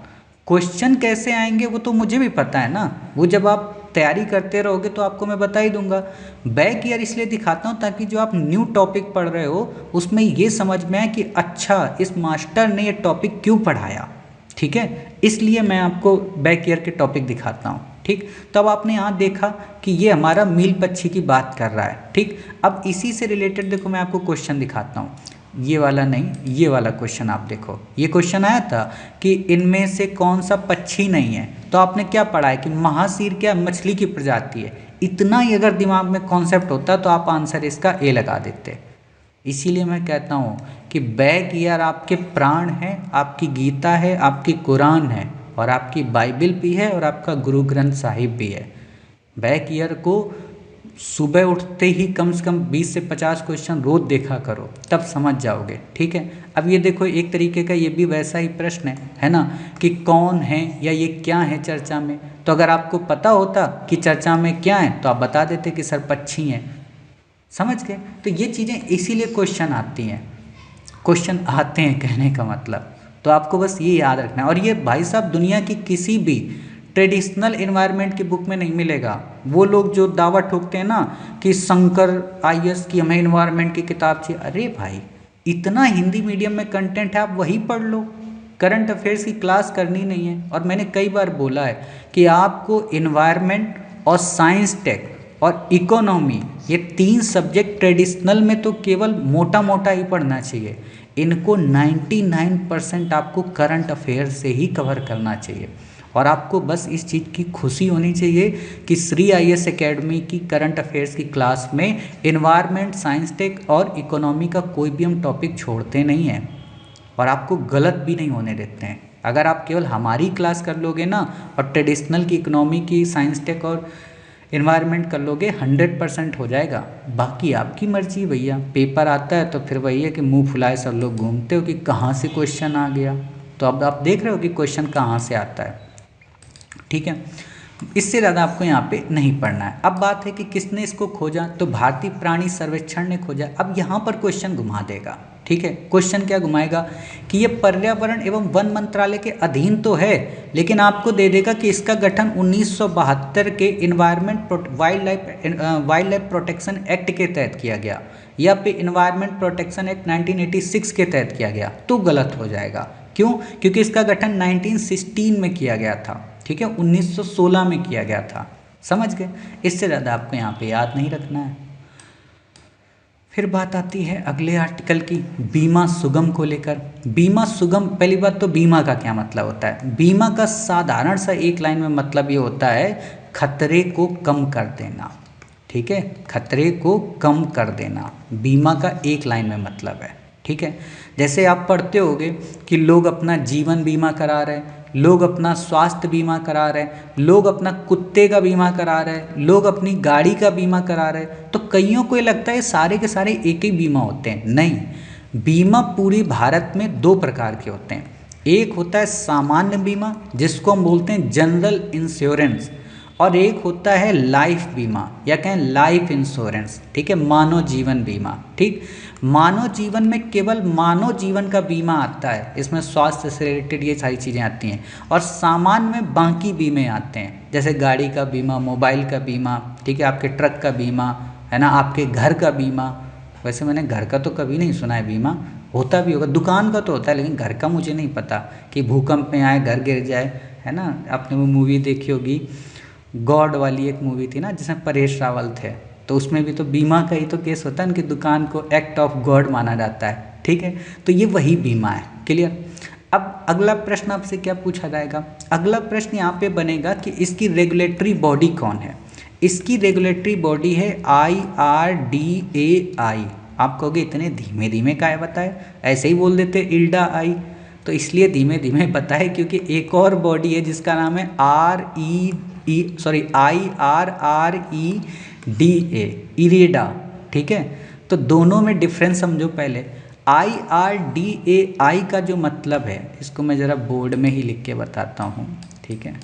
क्वेश्चन कैसे आएंगे वो तो मुझे भी पता है ना, वो जब आप तैयारी करते रहोगे तो आपको मैं बता ही दूंगा। बैक ईयर इसलिए दिखाता हूँ ताकि जो आप न्यू टॉपिक पढ़ रहे हो उसमें ये समझ में आए कि अच्छा इस मास्टर ने ये टॉपिक क्यों पढ़ाया, ठीक है, इसलिए मैं आपको बैक ईयर के टॉपिक दिखाता हूँ। ठीक, तब आपने यहाँ देखा कि ये हमारा मील पक्षी की बात कर रहा है। ठीक, अब इसी से रिलेटेड देखो मैं आपको क्वेश्चन दिखाता हूँ, ये वाला नहीं, ये वाला क्वेश्चन आप देखो। ये क्वेश्चन आया था कि इनमें से कौन सा पक्षी नहीं है, तो आपने क्या पढ़ा है कि महासीर क्या मछली की प्रजाति है। इतना ही अगर दिमाग में कॉन्सेप्ट होता तो आप आंसर इसका ए लगा देते। इसीलिए मैं कहता हूँ कि बैक ईयर आपके प्राण है, आपकी गीता है, आपकी कुरान है और आपकी बाइबल भी है और आपका गुरु ग्रंथ साहिब भी है। बैक ईयर को सुबह उठते ही कम से कम 20 से 50 क्वेश्चन रोज देखा करो, तब समझ जाओगे। ठीक है, अब ये देखो एक तरीके का ये भी वैसा ही प्रश्न है ना, कि कौन है या ये क्या है चर्चा में। तो अगर आपको पता होता कि चर्चा में क्या है तो आप बता देते कि सर पक्षी हैं, समझ गए। तो ये चीज़ें इसीलिए क्वेश्चन आती हैं, क्वेश्चन आते हैं कहने का मतलब। तो आपको बस ये याद रखना है। और ये भाई साहब दुनिया की किसी भी ट्रेडिशनल इन्वायरमेंट की बुक में नहीं मिलेगा। वो लोग जो दावा ठोकते हैं ना कि शंकर आईएएस की हमें इन्वायरमेंट की किताब चाहिए, अरे भाई इतना हिंदी मीडियम में कंटेंट है, आप वही पढ़ लो। करंट अफेयर्स की क्लास करनी नहीं है। और मैंने कई बार बोला है कि आपको इन्वायरमेंट और साइंस टेक और इकोनॉमी, ये 3 सब्जेक्ट ट्रेडिशनल में तो केवल मोटा मोटा ही पढ़ना चाहिए। इनको 99% आपको करंट अफेयर से ही कवर करना चाहिए। और आपको बस इस चीज़ की खुशी होनी चाहिए कि श्री आईएएस एकेडमी की करंट अफेयर्स की क्लास में इन्वायरमेंट, साइंस टेक और इकोनॉमी का कोई भी हम टॉपिक छोड़ते नहीं हैं और आपको गलत भी नहीं होने देते हैं। अगर आप केवल हमारी क्लास कर लोगे ना और ट्रेडिशनल की, इकोनॉमी की, साइंस टेक और इन्वायरमेंट कर लोगे, 100% हो जाएगा। बाकी आपकी मर्जी भैया। पेपर आता है तो फिर वही है कि मुंह फुलाए सब लोग घूमते हो कि कहाँ से क्वेश्चन आ गया। तो अब आप देख रहे हो कि क्वेश्चन कहाँ से आता है। ठीक है, इससे ज़्यादा आपको यहाँ पे नहीं पढ़ना है। अब बात है कि किसने इसको खोजा, तो भारतीय प्राणी सर्वेक्षण ने खोजा। अब यहाँ पर क्वेश्चन घुमा देगा। ठीक है, क्वेश्चन क्या घुमाएगा कि ये पर्यावरण एवं वन मंत्रालय के अधीन तो है, लेकिन आपको दे देगा कि इसका गठन 1972 के environment wild life protection act के तहत किया गया या फिर इन्वायरमेंट प्रोटेक्शन एक्ट 1986 के तहत किया गया, तो गलत हो जाएगा। क्यों? क्योंकि इसका गठन 1916 में किया गया था। ठीक है, 1916 में किया गया था। समझ गए? इससे ज़्यादा आपको यहाँ पे याद नहीं रखना है। फिर बात आती है अगले आर्टिकल की, बीमा सुगम को लेकर। बीमा सुगम, पहली बात तो बीमा का क्या मतलब होता है। बीमा का साधारण सा एक लाइन में मतलब ये होता है खतरे को कम कर देना। ठीक है, खतरे को कम कर देना बीमा का एक लाइन में मतलब है। ठीक है, जैसे आप पढ़ते होगे कि लोग अपना जीवन बीमा करा रहे हैं, लोग अपना स्वास्थ्य बीमा करा रहे हैं, लोग अपना कुत्ते का बीमा करा रहे हैं, लोग अपनी गाड़ी का बीमा करा रहे हैं। तो कईयों को ये लगता है सारे के सारे एक ही बीमा होते हैं। नहीं, बीमा पूरे भारत में 2 प्रकार के होते हैं। एक होता है सामान्य बीमा जिसको हम बोलते हैं जनरल इंश्योरेंस, और एक होता है लाइफ बीमा या कहें लाइफ इंश्योरेंस। ठीक है, मानव जीवन बीमा। ठीक, मानव जीवन में केवल मानव जीवन का बीमा आता है, इसमें स्वास्थ्य से रिलेटेड ये सारी चीज़ें आती हैं। और सामान्य में बाकी बीमे आते हैं, जैसे गाड़ी का बीमा, मोबाइल का बीमा, ठीक है, आपके ट्रक का बीमा है ना, आपके घर का बीमा। वैसे मैंने घर का तो कभी नहीं सुना है बीमा, होता भी होगा, दुकान का तो होता है, लेकिन घर का मुझे नहीं पता कि भूकंप में आए, घर गिर जाए, है ना। आपने वो मूवी देखी होगी, गॉड वाली एक मूवी थी ना जिसमें परेश रावल थे, तो उसमें भी तो बीमा का ही तो केस होता है, उनकी दुकान को एक्ट ऑफ गॉड माना जाता है। ठीक है, तो ये वही बीमा है। क्लियर? अब अगला प्रश्न आपसे क्या पूछा जाएगा, अगला प्रश्न यहाँ पे बनेगा कि इसकी रेगुलेटरी बॉडी कौन है। इसकी रेगुलेटरी बॉडी है IRDAI। आप कहोगे इतने धीमे धीमे काहे बताए, ऐसे ही बोल देते इल्डा आई। तो इसलिए धीमे धीमे बताए क्योंकि एक और बॉडी है जिसका नाम है IRREDA, इरेडा। ठीक है, तो दोनों में डिफरेंस समझो पहले। IRDAI का जो मतलब है, इसको मैं ज़रा बोर्ड में ही लिख के बताता हूँ। ठीक है,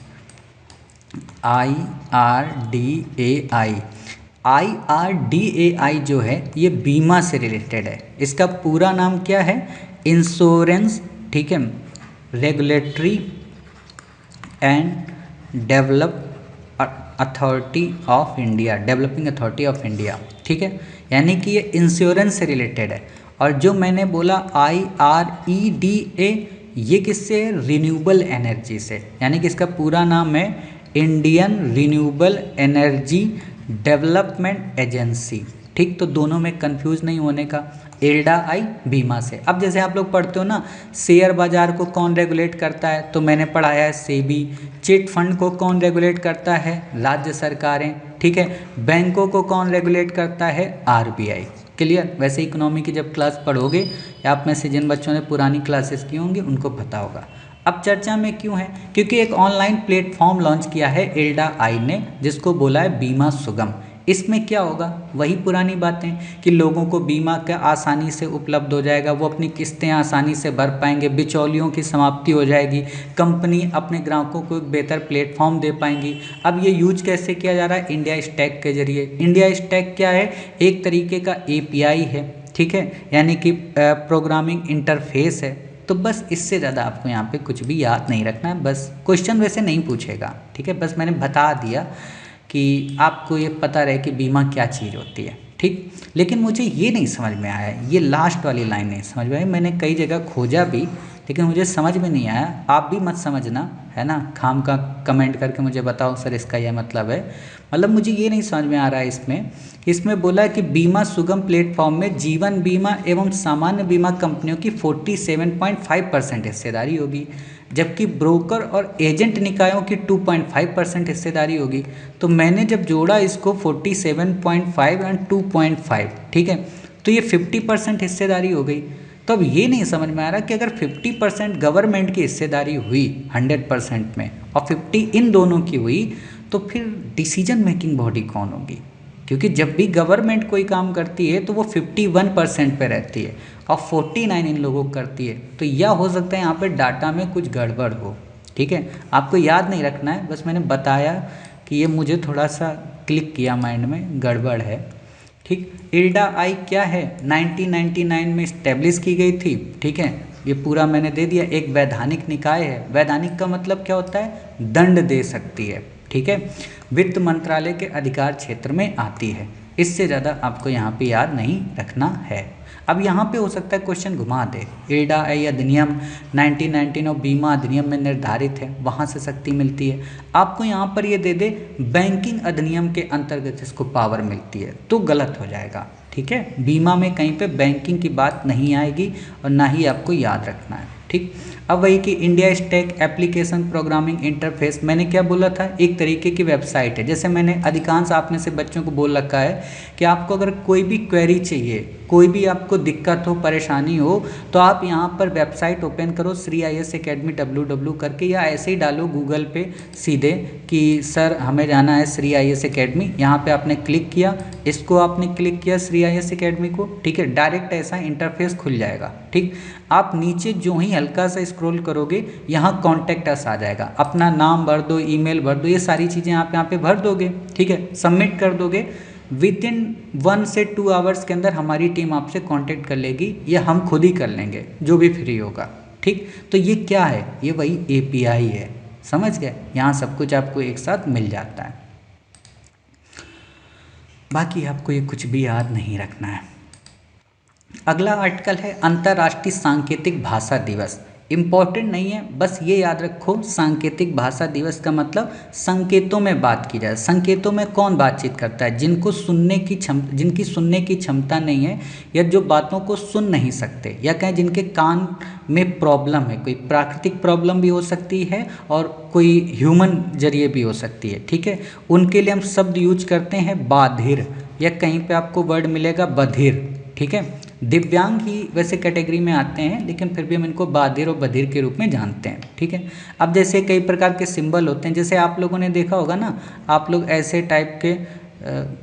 IRDAI जो है ये बीमा से रिलेटेड है। इसका पूरा नाम क्या है, इंश्योरेंस, ठीक है, regulatory and develop authority of India, developing authority of India, ठीक है। यानी कि ये इंश्योरेंस से रिलेटेड है। और जो मैंने बोला IREDA, ये किससे, रिन्यूएबल एनर्जी से, यानी कि इसका पूरा नाम है Indian renewable energy development agency, ठीक। तो दोनों में कंफ्यूज नहीं होने का, इल्डा आई बीमा से। अब जैसे आप लोग पढ़ते हो ना, शेयर बाजार को कौन रेगुलेट करता है, तो मैंने पढ़ाया है सेबी। चिट फंड को कौन रेगुलेट करता है, राज्य सरकारें, ठीक है। बैंकों को कौन रेगुलेट करता है, RBI। क्लियर। वैसे इकोनॉमी की जब क्लास पढ़ोगे, या आप में से जिन बच्चों ने पुरानी क्लासेस की होंगी उनको पता होगा। अब चर्चा में क्यों है, क्योंकि एक ऑनलाइन प्लेटफॉर्म लॉन्च किया है इल्डा आई ने, जिसको बोला है बीमा सुगम। इसमें क्या होगा, वही पुरानी बातें कि लोगों को बीमा का आसानी से उपलब्ध हो जाएगा, वो अपनी किस्तें आसानी से भर पाएंगे, बिचौलियों की समाप्ति हो जाएगी, कंपनी अपने ग्राहकों को एक बेहतर प्लेटफॉर्म दे पाएंगी। अब ये यूज कैसे किया जा रहा है, इंडिया स्टैक के जरिए। इंडिया स्टैक क्या है, एक तरीके का API है, ठीक है, यानी कि प्रोग्रामिंग इंटरफेस है। तो बस इससे ज़्यादा आपको यहाँ पे कुछ भी याद नहीं रखना है, बस क्वेश्चन वैसे नहीं पूछेगा, ठीक है। बस मैंने बता दिया कि आपको ये पता रहे कि बीमा क्या चीज़ होती है, ठीक। लेकिन मुझे ये नहीं समझ में आया, ये लास्ट वाली लाइन नहीं समझ में आई। मैंने कई जगह खोजा भी, लेकिन मुझे समझ में नहीं आया। आप भी मत समझना, है ना, खाम का कमेंट करके मुझे बताओ सर इसका यह मतलब है। मतलब मुझे ये नहीं समझ में आ रहा है इसमें बोला है कि बीमा सुगम प्लेटफॉर्म में जीवन बीमा एवं सामान्य बीमा कंपनियों की 47.5% हिस्सेदारी होगी, जबकि ब्रोकर और एजेंट निकायों की 2.5% हिस्सेदारी होगी। तो मैंने जब जोड़ा इसको 47.5 एंड 2.5, ठीक है, तो ये 50% हिस्सेदारी हो गई। तो अब ये नहीं समझ में आ रहा कि अगर 50% गवर्नमेंट की हिस्सेदारी हुई 100% में और 50 इन दोनों की हुई, तो फिर डिसीजन मेकिंग बॉडी कौन होगी, क्योंकि जब भी गवर्नमेंट कोई काम करती है तो वो 51% पे रहती है और 49 इन लोगों को करती है। तो यह हो सकता है यहाँ पे डाटा में कुछ गड़बड़ हो, ठीक है। आपको याद नहीं रखना है, बस मैंने बताया कि ये मुझे थोड़ा सा क्लिक किया माइंड में, गड़बड़ है, ठीक। इल्डा आई क्या है, 1999 में इस्टेब्लिश की गई थी, ठीक है। ये पूरा मैंने दे दिया। एक वैधानिक निकाय है। वैधानिक का मतलब क्या होता है, दंड दे सकती है, ठीक है। वित्त मंत्रालय के अधिकार क्षेत्र में आती है। इससे ज़्यादा आपको यहाँ पे याद नहीं रखना है। अब यहाँ पे हो सकता है क्वेश्चन घुमा दे, इल्डा आई अधिनियम 1919 और बीमा अधिनियम में निर्धारित है, वहाँ से शक्ति मिलती है। आपको यहाँ पर ये दे दे बैंकिंग अधिनियम के अंतर्गत इसको पावर मिलती है, तो गलत हो जाएगा, ठीक है। बीमा में कहीं पे बैंकिंग की बात नहीं आएगी और ना ही आपको याद रखना है, ठीक। अब वही कि India stack application programming interface, मैंने क्या बोला था, एक तरीके की वेबसाइट है। जैसे मैंने अधिकांश आप में से बच्चों को बोल रखा है कि आपको अगर कोई भी क्वेरी चाहिए, कोई भी आपको दिक्कत हो, परेशानी हो, तो आप यहाँ पर वेबसाइट ओपन करो श्री IAS Academy www करके, या ऐसे ही डालो गूगल पे सीधे कि सर हमें जाना है श्री IAS Academy। यहाँ पे आपने क्लिक किया, इसको आपने क्लिक किया श्री IAS Academy को, ठीक है, डायरेक्ट ऐसा इंटरफेस खुल जाएगा, ठीक। आप नीचे जो ही हल्का सा स्क्रॉल करोगे, यहाँ कॉन्टैक्ट अस आ जाएगा, अपना नाम भर दो, ईमेल भर दो, ये सारी चीज़ें आप यहाँ पे भर दोगे, ठीक है, सबमिट कर दोगे। विदिन 1 से 2 आवर्स के अंदर हमारी टीम आपसे कांटेक्ट कर लेगी, या हम खुद ही कर लेंगे जो भी फ्री होगा, ठीक। तो ये क्या है, ये वही API है, समझ गए। यहाँ सब कुछ आपको एक साथ मिल जाता है, बाकी आपको ये कुछ भी याद नहीं रखना है। अगला आर्टिकल है अंतर्राष्ट्रीय सांकेतिक भाषा दिवस। इम्पॉर्टेंट नहीं है, बस ये याद रखो, सांकेतिक भाषा दिवस का मतलब संकेतों में बात की जाए। संकेतों में कौन बातचीत करता है, जिनको जिनकी सुनने की क्षमता नहीं है, या जो बातों को सुन नहीं सकते, या कहें जिनके कान में प्रॉब्लम है, कोई प्राकृतिक प्रॉब्लम भी हो सकती है और कोई ह्यूमन जरिए भी हो सकती है, ठीक है। उनके लिए हम शब्द यूज करते हैं बाधिर, या कहीं पे आपको वर्ड मिलेगा बधिर, ठीक है। दिव्यांग ही वैसे कैटेगरी में आते हैं, लेकिन फिर भी हम इनको बाधिर और बधिर के रूप में जानते हैं, ठीक है। अब जैसे कई प्रकार के सिंबल होते हैं, जैसे आप लोगों ने देखा होगा ना, आप लोग ऐसे टाइप के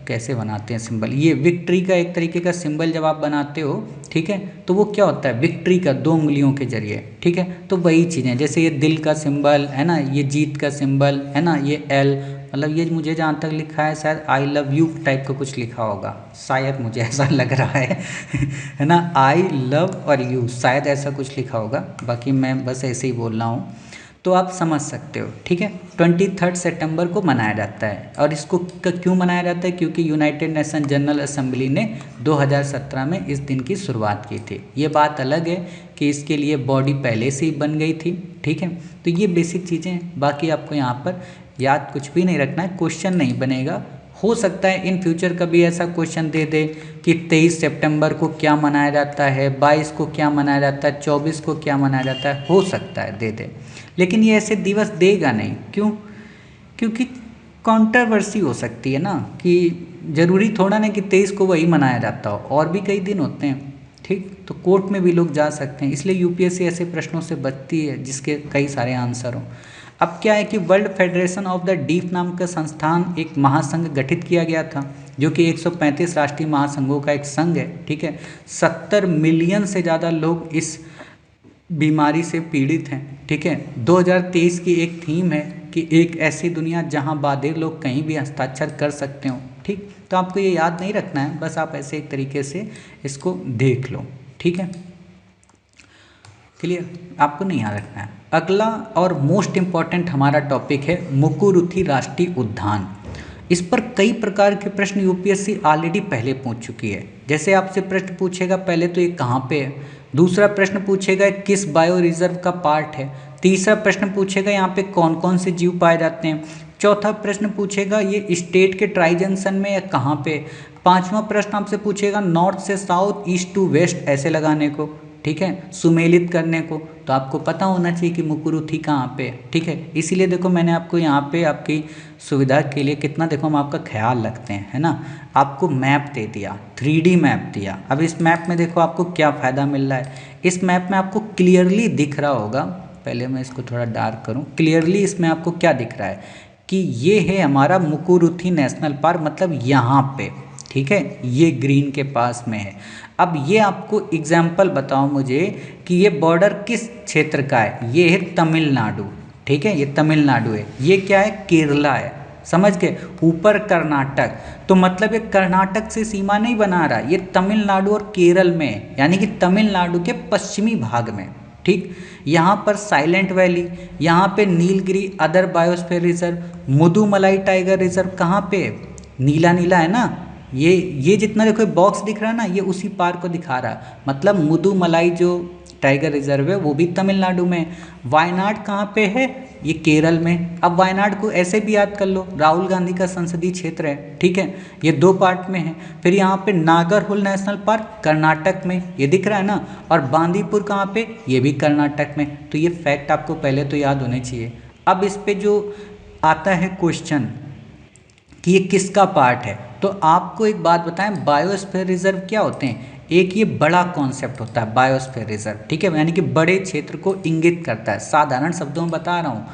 कैसे बनाते हैं सिंबल, ये विक्ट्री का एक तरीके का सिंबल जब आप बनाते हो, ठीक है, तो वो क्या होता है, विक्ट्री का 2 उंगलियों के जरिए, ठीक है। तो वही चीज़ें, जैसे ये दिल का सिंबल है ना, ये जीत का सिंबल है ना, ये L, मतलब ये मुझे जहाँ तक लिखा है शायद आई लव यू टाइप का कुछ लिखा होगा, शायद मुझे ऐसा लग रहा है ना, आई लव और यू, शायद ऐसा कुछ लिखा होगा, बाकी मैं बस ऐसे ही बोल रहा हूँ। तो आप समझ सकते हो, ठीक है। 23 सितंबर को मनाया जाता है, और इसको क्यों मनाया जाता है? क्योंकि यूनाइटेड नेशन जनरल असेंबली ने 2017 में इस दिन की शुरुआत की थी। ये बात अलग है कि इसके लिए बॉडी पहले से ही बन गई थी, ठीक है। तो ये बेसिक चीज़ें हैं, बाकी आपको यहाँ पर याद कुछ भी नहीं रखना है, क्वेश्चन नहीं बनेगा। हो सकता है इन फ्यूचर कभी ऐसा क्वेश्चन दे दे कि 23 सितंबर को क्या मनाया जाता है, 22 को क्या मनाया जाता है, 24 को क्या मनाया जाता है, हो सकता है दे दे, लेकिन ये ऐसे दिवस देगा नहीं। क्यों? क्योंकि कंट्रोवर्सी हो सकती है ना, कि ज़रूरी थोड़ा ना कि 23 को वही मनाया जाता हो, और भी कई दिन होते हैं, ठीक। तो कोर्ट में भी लोग जा सकते हैं, इसलिए यूपीएससी ऐसे प्रश्नों से बचती है जिसके कई सारे आंसर हों। अब क्या है कि world federation of the deaf नाम का संस्थान, एक महासंघ गठित किया गया था, जो कि 135 राष्ट्रीय महासंघों का एक संघ है, ठीक है। 70 मिलियन से ज़्यादा लोग इस बीमारी से पीड़ित हैं, ठीक है। 2023 की एक थीम है कि एक ऐसी दुनिया जहां बाधिर लोग कहीं भी हस्ताक्षर कर सकते हो, ठीक। तो आपको ये याद नहीं रखना है, बस आप ऐसे एक तरीके से इसको देख लो, ठीक है। क्लियर? आपको नहीं याद रखना है। अगला और मोस्ट इम्पॉर्टेंट हमारा टॉपिक है मुकुरुथी राष्ट्रीय उद्यान। इस पर कई प्रकार के प्रश्न यूपीएससी ऑलरेडी पहले पूछ चुकी है। जैसे आपसे प्रश्न पूछेगा पहले तो ये कहाँ पे है, दूसरा प्रश्न पूछेगा किस बायो रिजर्व का पार्ट है, तीसरा प्रश्न पूछेगा यहाँ पे कौन कौन से जीव पाए जाते हैं, चौथा प्रश्न पूछेगा ये स्टेट के ट्राई जंक्शन में या कहाँ पे, पांचवा प्रश्न आपसे पूछेगा नॉर्थ से साउथ, ईस्ट टू वेस्ट ऐसे लगाने को, ठीक है, सुमेलित करने को। तो आपको पता होना चाहिए कि मुकुरुथी कहाँ पे, ठीक है। इसीलिए देखो मैंने आपको यहाँ पे आपकी सुविधा के लिए कितना, देखो हम आपका ख्याल रखते हैं, है ना। आपको मैप दे दिया, 3D मैप दिया। अब इस मैप में देखो आपको क्या फ़ायदा मिल रहा है। इस मैप में आपको क्लियरली दिख रहा होगा, पहले मैं इसको थोड़ा डार्क करूँ, क्लियरली इसमें आपको क्या दिख रहा है कि ये है हमारा मुकुरुथी नेशनल पार्क, मतलब यहाँ पे, ठीक है, ये ग्रीन के पास में है। अब ये आपको एग्जाम्पल बताओ मुझे कि ये बॉर्डर किस क्षेत्र का है। ये है तमिलनाडु, ठीक है, ये तमिलनाडु है। ये क्या है? केरला है, समझ के ऊपर कर्नाटक। तो मतलब ये कर्नाटक से सीमा नहीं बना रहा, ये तमिलनाडु और केरल में, यानी कि तमिलनाडु के पश्चिमी भाग में, ठीक। यहाँ पर साइलेंट वैली, यहाँ पे Nilgiri other biosphere reserve, Mudumalai tiger reserve कहाँ पे? नीला नीला है ना, ये जितना देखो बॉक्स दिख रहा है ना, ये उसी पार्क को दिखा रहा है। मतलब मुदुमलाई जो टाइगर रिजर्व है वो भी तमिलनाडु में। वायनाड कहाँ पे है? ये केरल में। अब वायनाड को ऐसे भी याद कर लो, राहुल गांधी का संसदीय क्षेत्र है, ठीक है, ये 2 पार्ट में है। फिर यहाँ पे नागरहोल नेशनल पार्क कर्नाटक में, ये दिख रहा है ना, और बांदीपुर कहाँ पे? ये भी कर्नाटक में। तो ये फैक्ट आपको पहले तो याद होने चाहिए। अब इस पे जो आता है क्वेश्चन कि ये किसका पार्ट है, तो आपको एक बात बताएं, बायोस्फीयर रिजर्व क्या होते हैं? एक ये बड़ा कॉन्सेप्ट होता है बायोस्फीयर रिजर्व, ठीक है, यानी कि बड़े क्षेत्र को इंगित करता है। साधारण शब्दों में बता रहा हूँ,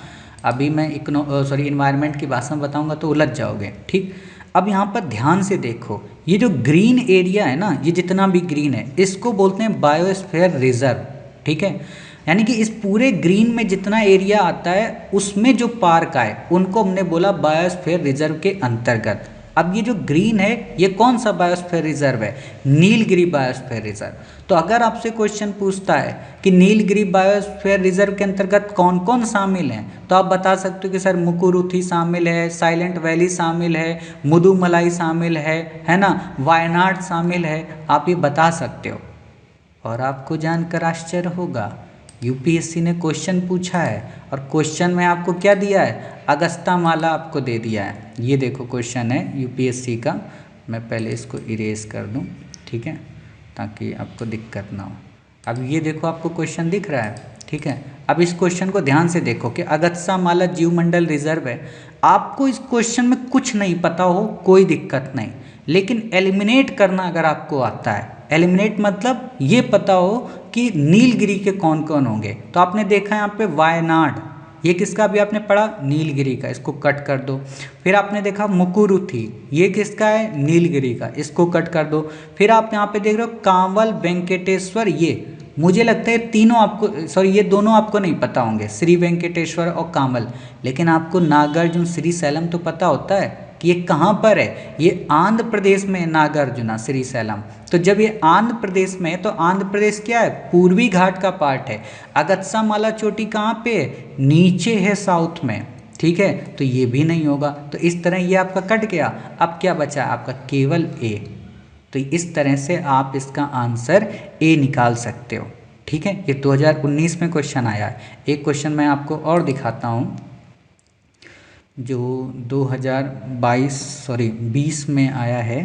अभी मैं इन्वायरमेंट की भाषा में बताऊंगा तो उलझ जाओगे, ठीक। अब यहाँ पर ध्यान से देखो, ये जो ग्रीन एरिया है ना, ये जितना भी ग्रीन है इसको बोलते हैं बायोस्फीयर रिजर्व, ठीक है। यानी कि इस पूरे ग्रीन में जितना एरिया आता है उसमें जो पार्क आए उनको हमने बोला बायोस्फीयर रिजर्व के अंतर्गत। अब ये जो ग्रीन है ये कौन सा बायोस्फीयर रिजर्व है? Nilgiri biosphere reserve. तो अगर आपसे क्वेश्चन पूछता है कि नीलगिरी बायोस्फीयर रिजर्व के अंतर्गत कौन कौन शामिल हैं, तो आप बता सकते हो कि सर मुकुरुथी शामिल है, साइलेंट वैली शामिल है, मुदुमलाई शामिल है ना, वायनाड शामिल है, आप ये बता सकते हो। और आपको जानकर आश्चर्य होगा, यूपीएससी ने क्वेश्चन पूछा है और क्वेश्चन में आपको क्या दिया है? अगस्ता माला आपको दे दिया है। ये देखो क्वेश्चन है यूपीएससी का, मैं पहले इसको इरेज कर दूं, ठीक है, ताकि आपको दिक्कत ना हो। अब ये देखो आपको क्वेश्चन दिख रहा है, ठीक है। अब इस क्वेश्चन को ध्यान से देखो कि अगस्ता माला जीवमंडल रिजर्व है। आपको इस क्वेश्चन में कुछ नहीं पता हो कोई दिक्कत नहीं, लेकिन एलिमिनेट करना अगर आपको आता है, एलिमिनेट मतलब ये पता हो कि नीलगिरी के कौन कौन होंगे। तो आपने देखा यहाँ पे वायनाड, ये किसका भी आपने पढ़ा? नीलगिरी का, इसको कट कर दो। फिर आपने देखा मुकुरुथी, ये किसका है? नीलगिरी का, इसको कट कर दो। फिर आप यहाँ पे देख रहे हो कांवल वेंकटेश्वर, ये मुझे लगता है तीनों आपको, सॉरी ये दोनों आपको नहीं पता होंगे, श्री वेंकटेश्वर और कांवल। लेकिन आपको नागार्जुन श्री सैलम तो पता होता है कि ये कहाँ पर है, ये आंध्र प्रदेश में है, नागार्जुना श्रीशैलम। तो जब ये आंध्र प्रदेश में है तो आंध्र प्रदेश क्या है, पूर्वी घाट का पार्ट है। अगस्त्यामाला चोटी कहाँ पे है, नीचे है साउथ में, ठीक है। तो ये भी नहीं होगा, तो इस तरह ये आपका कट गया। अब क्या बचा आपका, केवल ए। तो इस तरह से आप इसका आंसर ए निकाल सकते हो, ठीक है। ये 2019 में क्वेश्चन आया है। एक क्वेश्चन मैं आपको और दिखाता हूँ जो 2020 में आया है।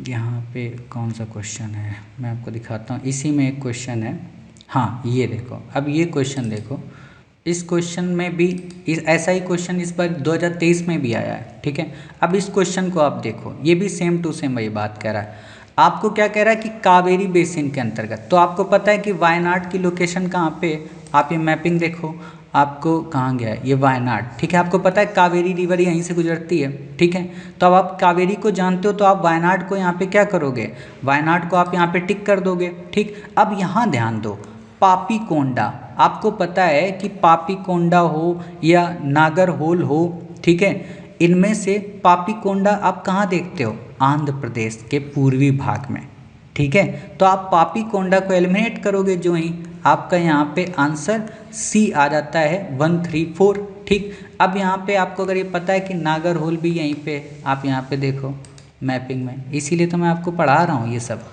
यहाँ पे कौन सा क्वेश्चन है, मैं आपको दिखाता हूँ। इसी में एक क्वेश्चन है, हाँ ये देखो। अब ये क्वेश्चन देखो, इस क्वेश्चन में भी ऐसा ही क्वेश्चन इस बार 2023 में भी आया है, ठीक है। अब इस क्वेश्चन को आप देखो, ये भी सेम टू सेम वही बात कह रहा है। आपको क्या कह रहा है कि कावेरी बेसिन के अंतर्गत, तो आपको पता है कि वायनाड की लोकेशन कहाँ पे, आप ये मैपिंग देखो, आपको कहाँ गया है ये वायनाड, ठीक है। आपको पता है कावेरी रिवर यहीं से गुजरती है, ठीक है। तो अब आप कावेरी को जानते हो, तो आप वायनाड को यहाँ पे क्या करोगे, वायनाड को आप यहाँ पे टिक कर दोगे, ठीक। अब यहाँ ध्यान दो, पापीकोंडा, आपको पता है कि पापीकोंडा हो या नागरहोल हो, ठीक है, इनमें से पापीकोंडा आप कहाँ देखते हो, आंध्र प्रदेश के पूर्वी भाग में, ठीक है। तो आप पापीकोंडा को एलिमिनेट करोगे जो ही, आपका यहाँ पे आंसर सी आ जाता है 134, ठीक। अब यहाँ पे आपको अगर ये पता है कि नागरहोल भी यहीं पे, आप यहाँ पे देखो मैपिंग में, इसीलिए तो मैं आपको पढ़ा रहा हूँ ये सब,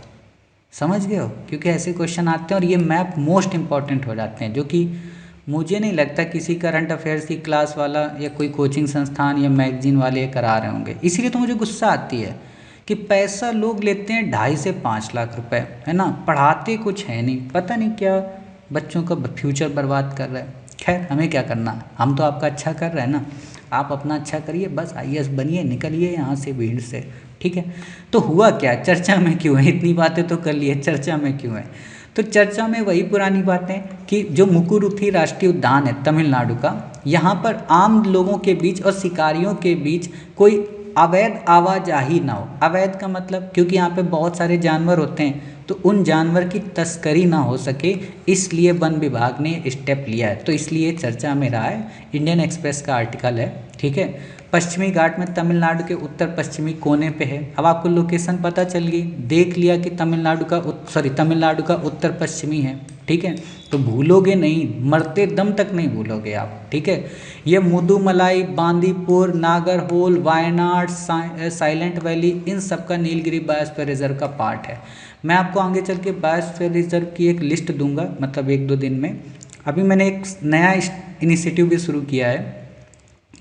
समझ गए हो, क्योंकि ऐसे क्वेश्चन आते हैं और ये मैप मोस्ट इंपॉर्टेंट हो जाते हैं, जो कि मुझे नहीं लगता किसी करंट अफेयर्स की क्लास वाला या कोई कोचिंग संस्थान या मैगजीन वाले करा रहे होंगे। इसीलिए तो मुझे गुस्सा आती है कि पैसा लोग लेते हैं 2.5 से 5 लाख रुपए, है ना, पढ़ाते कुछ है नहीं, पता नहीं क्या बच्चों का फ्यूचर बर्बाद कर रहे हैं। खैर हमें क्या करना, हम तो आपका अच्छा कर रहे हैं ना, आप अपना अच्छा करिए, बस IAS बनिए, निकलिए यहाँ से भीड़ से, ठीक है। तो हुआ क्या, चर्चा में क्यों है, इतनी बातें तो कर ली है, चर्चा में क्यों है, तो चर्चा में वही पुरानी बातें कि जो मुकुरुथी राष्ट्रीय उद्यान है तमिलनाडु का, यहाँ पर आम लोगों के बीच और शिकारियों के बीच कोई अवैध आवाजाही ना हो। अवैध का मतलब, क्योंकि यहाँ पे बहुत सारे जानवर होते हैं, तो उन जानवर की तस्करी ना हो सके, इसलिए वन विभाग ने स्टेप लिया है। तो इसलिए चर्चा में रहा है, इंडियन एक्सप्रेस का आर्टिकल है, ठीक है। पश्चिमी घाट में तमिलनाडु के उत्तर पश्चिमी कोने पे है। अब आपको लोकेशन पता चल गई, देख लिया कि तमिलनाडु का उत्तर पश्चिमी है, ठीक है। तो भूलोगे नहीं, मरते दम तक नहीं भूलोगे आप, ठीक है। ये मुदुमलाई, बांदीपुर, नागरहोल, वायनाड, साइलेंट वैली, इन सब का नीलगिरी बायोस्फीयर रिजर्व का पार्ट है। मैं आपको आगे चल के बायोस्फीयर रिजर्व की एक लिस्ट दूंगा, मतलब 1-2 दिन में। अभी मैंने एक नया इनिशिएटिव भी शुरू किया है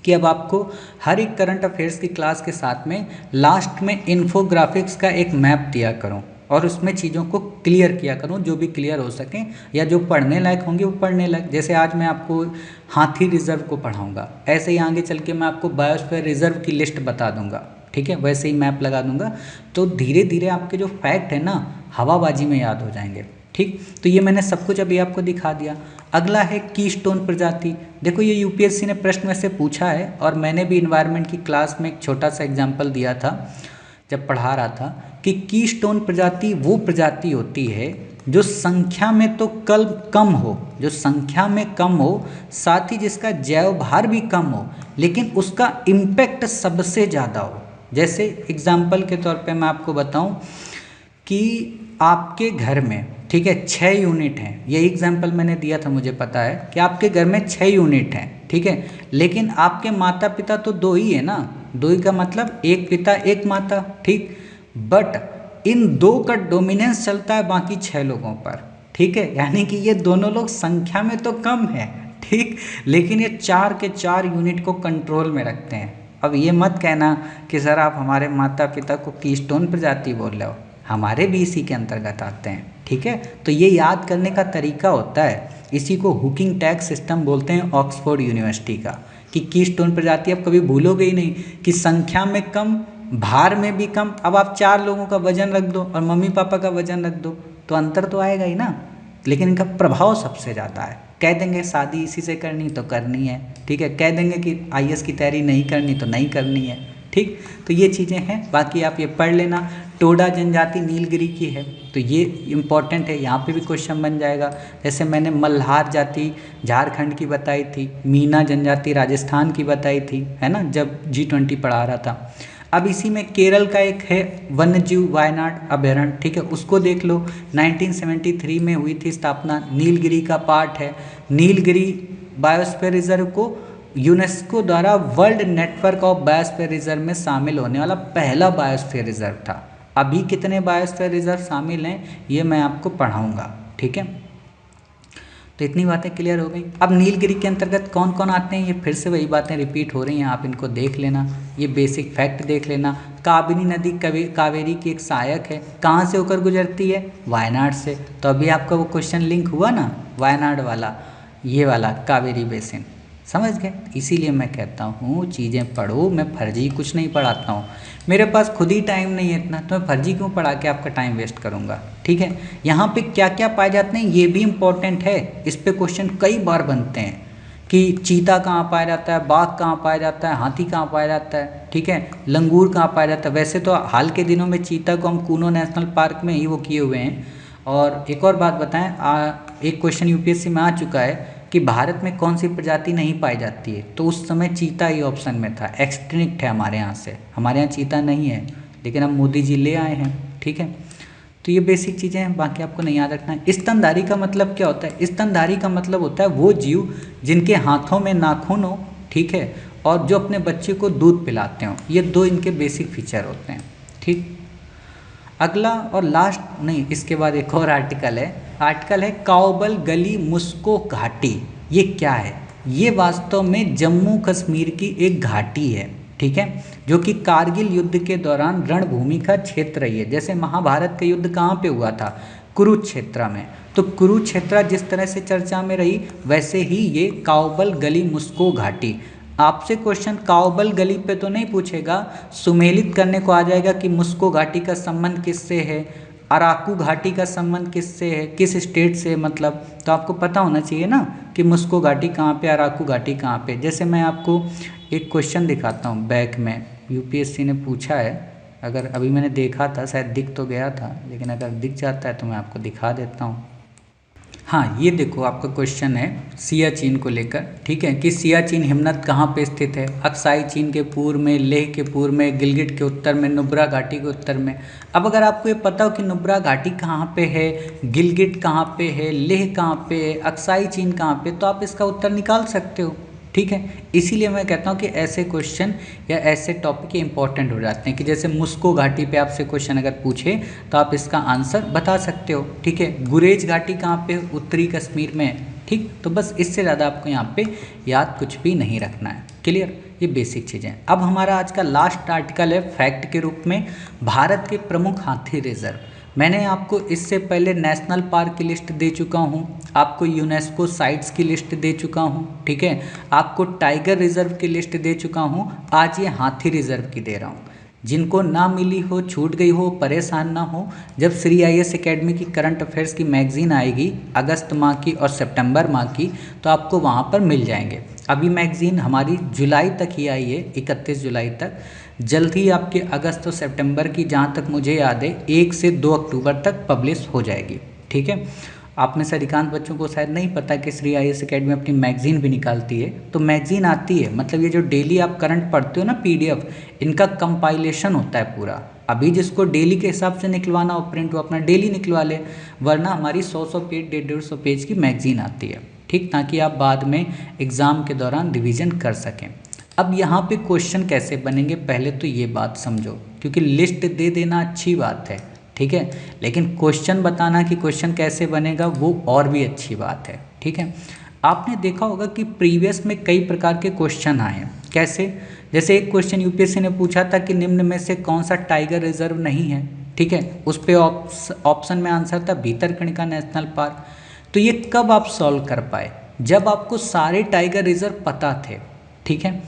कि अब आपको हर एक करंट अफेयर्स की क्लास के साथ में लास्ट में इन्फोग्राफिक्स का एक मैप दिया करूं और उसमें चीज़ों को क्लियर किया करूं, जो भी क्लियर हो सकें या जो पढ़ने लायक होंगे वो पढ़ने लायक। जैसे आज मैं आपको हाथी रिजर्व को पढ़ाऊंगा, ऐसे ही आगे चल के मैं आपको बायोस्फीयर रिजर्व की लिस्ट बता दूंगा, ठीक है, वैसे ही मैप लगा दूंगा। तो धीरे धीरे आपके जो फैक्ट है ना, हवाबाजी में याद हो जाएंगे, ठीक। तो ये मैंने सब कुछ अभी आपको दिखा दिया। अगला है कीस्टोन प्रजाति। देखो ये यूपीएससी ने प्रश्न में से पूछा है और मैंने भी इन्वायरमेंट की क्लास में एक छोटा सा एग्जाम्पल दिया था जब पढ़ा रहा था कि कीस्टोन प्रजाति वो प्रजाति होती है जो संख्या में तो कम हो, जो संख्या में कम हो, साथ ही जिसका जैव भार भी कम हो, लेकिन उसका इम्पैक्ट सबसे ज़्यादा हो। जैसे एग्जाम्पल के तौर पे मैं आपको बताऊं कि आपके घर में, ठीक है, 6 यूनिट हैं, यही एग्जाम्पल मैंने दिया था, मुझे पता है कि आपके घर में 6 यूनिट हैं, ठीक है, लेकिन आपके माता पिता तो 2 ही है ना, 2 ही का मतलब एक पिता एक माता, ठीक। बट इन 2 का डोमिनेंस चलता है बाकी 6 लोगों पर, ठीक है, यानी कि ये दोनों लोग संख्या में तो कम है, ठीक, लेकिन ये 4 के 4 यूनिट को कंट्रोल में रखते हैं। अब ये मत कहना कि सर आप हमारे माता पिता को कीस्टोन प्रजाति बोल रहे हो, हमारे भी इसी के अंतर्गत आते हैं, ठीक है। तो ये याद करने का तरीका होता है, इसी को हुकिंग टैग सिस्टम बोलते हैं ऑक्सफोर्ड यूनिवर्सिटी का, कि कीस्टोन प्रजाति आप कभी भूलोगे ही नहीं कि संख्या में कम, भार में भी कम। अब आप 4 लोगों का वजन रख दो और मम्मी पापा का वजन रख दो तो अंतर तो आएगा ही ना, लेकिन इनका प्रभाव सबसे ज़्यादा है। कह देंगे शादी इसी से करनी तो करनी है, ठीक है, कह देंगे कि IAS की तैयारी नहीं करनी तो नहीं करनी है, ठीक। तो ये चीज़ें हैं, बाकी आप ये पढ़ लेना। टोडा जनजाति नीलगिरी की है, तो ये इम्पॉर्टेंट है, यहाँ पे भी क्वेश्चन बन जाएगा। जैसे मैंने मल्हार जाति झारखंड की बताई थी, मीना जनजाति राजस्थान की बताई थी, है ना, जब G20 पढ़ा रहा था। अब इसी में केरल का एक है वन्यजीव वायनाड अभयारण्य, ठीक है, उसको देख लो, 1973 में हुई थी स्थापना, नीलगिरी का पार्ट है। नीलगिरी बायोस्फीयर रिजर्व को यूनेस्को द्वारा world network of biosphere reserve में शामिल होने वाला पहला बायोस्फीयर रिजर्व था। अभी कितने बायोस्फीयर रिजर्व शामिल हैं ये मैं आपको पढ़ाऊंगा, ठीक है। तो इतनी बातें क्लियर हो गई। अब नीलगिरी के अंतर्गत कौन कौन आते हैं, ये फिर से वही बातें रिपीट हो रही हैं, आप इनको देख लेना, ये बेसिक फैक्ट देख लेना। काबिनी नदी कावेरी की एक सहायक है, कहाँ से होकर गुजरती है, वायनाड से। तो अभी आपका वो क्वेश्चन लिंक हुआ ना, वायनाड वाला, ये वाला कावेरी बेसिन, समझ गए। इसीलिए मैं कहता हूँ चीज़ें पढ़ो, मैं फर्जी कुछ नहीं पढ़ाता हूँ, मेरे पास खुद ही टाइम नहीं है इतना, तो मैं फर्जी क्यों पढ़ा के आपका टाइम वेस्ट करूँगा, ठीक है। यहाँ पे क्या क्या पाए जाते हैं ये भी इम्पोर्टेंट है, इस पे क्वेश्चन कई बार बनते हैं कि चीता कहाँ पाया जाता है, बाघ कहाँ पाया जाता है, हाथी कहाँ पाया जाता है, ठीक है, लंगूर कहाँ पाया जाता है। वैसे तो हाल के दिनों में चीता को हम कूनो नेशनल पार्क में ही वो किए हुए हैं। और एक और बात बताएं, एक क्वेश्चन यूपीएससी में आ चुका है कि भारत में कौन सी प्रजाति नहीं पाई जाती है, तो उस समय चीता ही ऑप्शन में था, एक्सटिंक्ट है हमारे यहाँ से, हमारे यहाँ चीता नहीं है, लेकिन अब मोदी जी ले आए हैं, ठीक है। तो ये बेसिक चीज़ें हैं, बाकी आपको नहीं याद रखना है। स्तनधारी का मतलब क्या होता है, स्तनधारी का मतलब होता है वो जीव जिनके हाथों में नाखून हो, ठीक है, और जो अपने बच्चे को दूध पिलाते हो, ये दो इनके बेसिक फीचर होते हैं, ठीक। अगला और लास्ट नहीं, इसके बाद एक और आर्टिकल है काओबल गली मुस्को घाटी। ये क्या है, ये वास्तव में जम्मू कश्मीर की एक घाटी है, ठीक है, जो कि कारगिल युद्ध के दौरान रणभूमि का क्षेत्र रही है। जैसे महाभारत का युद्ध कहाँ पे हुआ था, कुरुक्षेत्र में, तो कुरुक्षेत्र जिस तरह से चर्चा में रही, वैसे ही ये काओबल गली मुस्को घाटी। आपसे क्वेश्चन काओबल गली पे तो नहीं पूछेगा, सुमेलित करने को आ जाएगा कि मुस्को घाटी का संबंध किससे है, अराकू घाटी का संबंध किससे है, किस स्टेट से, मतलब तो आपको पता होना चाहिए ना कि मुस्को घाटी कहाँ पे, अराकू घाटी कहाँ पे। जैसे मैं आपको एक क्वेश्चन दिखाता हूँ, बैक में यूपीएससी ने पूछा है, अगर अभी मैंने देखा था, शायद दिख तो गया था, लेकिन अगर दिख जाता है तो मैं आपको दिखा देता हूँ। हाँ, ये देखो आपका क्वेश्चन है सियाचिन को लेकर, ठीक है, कि सियाचिन हिमनद कहाँ पे स्थित है, अक्साई चीन के पूर्व में, लेह के पूर्व में, गिलगिट के उत्तर में, नुब्रा घाटी के उत्तर में। अब अगर आपको ये पता हो कि नुब्रा घाटी कहाँ पे है, गिलगिट कहाँ पे है, लेह कहाँ पे है, अक्साई चीन कहाँ पे, तो आप इसका उत्तर निकाल सकते हो, ठीक है। इसीलिए मैं कहता हूँ कि ऐसे क्वेश्चन या ऐसे टॉपिक इंपॉर्टेंट हो जाते हैं कि जैसे मुस्को घाटी पे आपसे क्वेश्चन अगर पूछे तो आप इसका आंसर बता सकते हो, ठीक है। गुरेज घाटी कहाँ पे, उत्तरी कश्मीर में, ठीक। तो बस इससे ज़्यादा आपको यहाँ पे याद कुछ भी नहीं रखना है, क्लियर, ये बेसिक चीज़ें। अब हमारा आज का लास्ट आर्टिकल है फैक्ट के रूप में, भारत के प्रमुख हाथी रिजर्व। मैंने आपको इससे पहले नेशनल पार्क की लिस्ट दे चुका हूँ, आपको यूनेस्को साइट्स की लिस्ट दे चुका हूँ, ठीक है, आपको टाइगर रिजर्व की लिस्ट दे चुका हूँ, आज ये हाथी रिजर्व की दे रहा हूँ। जिनको ना मिली हो, छूट गई हो, परेशान ना हो, जब श्री IAS एकेडमी की करंट अफेयर्स की मैगज़ीन आएगी अगस्त माह की और सितंबर माह की, तो आपको वहाँ पर मिल जाएंगे। अभी मैगज़ीन हमारी जुलाई तक ही आई है, 31 जुलाई तक, जल्द ही आपके अगस्त और सितंबर की, जहाँ तक मुझे याद है 1 से 2 अक्टूबर तक पब्लिश हो जाएगी, ठीक है। आप में से अधिकांश बच्चों को शायद नहीं पता कि श्री IAS एकेडमी अपनी मैगज़ीन भी निकालती है। तो मैगज़ीन आती है, मतलब ये जो डेली आप करंट पढ़ते हो ना PDF, इनका कंपाइलेशन होता है पूरा। अभी जिसको डेली के हिसाब से निकलवाना हो प्रिंट, वो अपना डेली निकलवा ले, वरना हमारी 100 पेज 150 पेज की मैगज़ीन आती है, ठीक, ताकि आप बाद में एग्ज़ाम के दौरान रिविज़न कर सकें। अब यहाँ पे क्वेश्चन कैसे बनेंगे, पहले तो ये बात समझो, क्योंकि लिस्ट दे देना अच्छी बात है, ठीक है, लेकिन क्वेश्चन बताना कि क्वेश्चन कैसे बनेगा वो और भी अच्छी बात है, ठीक है। आपने देखा होगा कि प्रीवियस में कई प्रकार के क्वेश्चन आए हैं, कैसे, जैसे एक क्वेश्चन यूपीएससी ने पूछा था कि निम्न में से कौन सा टाइगर रिजर्व नहीं है, ठीक है, उस पे ऑप्शन में आंसर था भीतरकनिका नेशनल पार्क। तो ये कब आप सॉल्व कर पाए, जब आपको सारे टाइगर रिजर्व पता थे, ठीक है।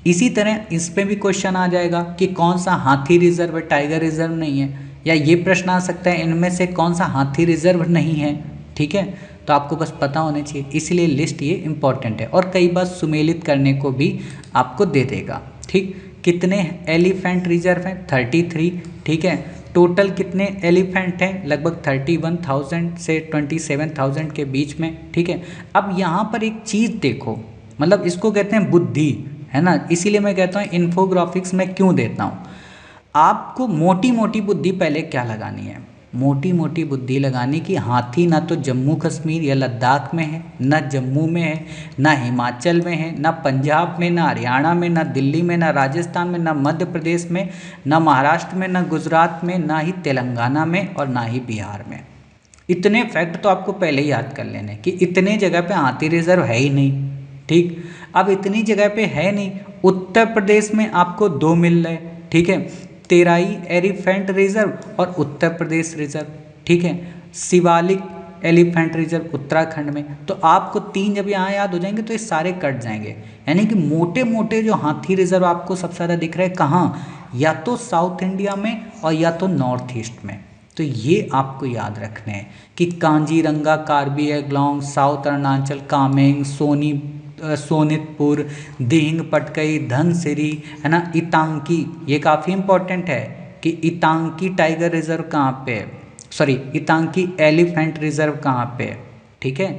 इसी तरह इस पे भी क्वेश्चन आ जाएगा कि कौन सा हाथी रिजर्व है, टाइगर रिजर्व नहीं है, या ये प्रश्न आ सकता है इनमें से कौन सा हाथी रिजर्व नहीं है, ठीक है। तो आपको बस पता होना चाहिए, इसलिए लिस्ट ये इम्पॉर्टेंट है। और कई बार सुमेलित करने को भी आपको दे देगा, ठीक। कितने एलिफेंट रिजर्व हैं, 33, ठीक है। टोटल कितने एलिफेंट हैं, लगभग 31,000 से 27,000 के बीच में, ठीक है। अब यहाँ पर एक चीज़ देखो, मतलब इसको कहते हैं बुद्धि, है ना, इसीलिए मैं कहता हूँ इन्फोग्राफिक्स में क्यों देता हूँ। आपको मोटी मोटी बुद्धि पहले क्या लगानी है, मोटी मोटी बुद्धि लगानी कि हाथी ना तो जम्मू कश्मीर या लद्दाख में है, ना जम्मू में है, ना हिमाचल में है, ना पंजाब में, ना हरियाणा में, ना दिल्ली में, ना राजस्थान में, ना मध्य प्रदेश में, ना महाराष्ट्र में, ना गुजरात में, ना ही तेलंगाना में और ना ही बिहार में। इतने फैक्ट तो आपको पहले ही याद कर लेने कि इतने जगह पे हाथी रिजर्व है ही नहीं, ठीक। अब इतनी जगह पे है नहीं, उत्तर प्रदेश में आपको 2 मिल रहे, ठीक है, तेराई एलिफेंट रिजर्व और उत्तर प्रदेश रिजर्व, ठीक है, शिवालिक एलिफेंट रिजर्व उत्तराखंड में। तो आपको 3 जब यहाँ याद हो जाएंगे तो ये सारे कट जाएंगे, यानी कि मोटे मोटे जो हाथी रिजर्व आपको सबसे ज़्यादा दिख रहे हैं कहाँ, या तो साउथ इंडिया में और या तो नॉर्थ ईस्ट में। तो ये आपको याद रखने हैं कि कांजीरंगा, कार्बी एंगलोंग, साउथ अरुणाचल, कामेंग, सोनितपुर, दिहिंग पटकई, धनसिरी, है ना, इतांकी, ये काफ़ी इंपॉर्टेंट है कि इतांकी टाइगर रिजर्व कहाँ पे है, सॉरी इतांकी एलिफेंट रिजर्व कहाँ पे है, ठीक है।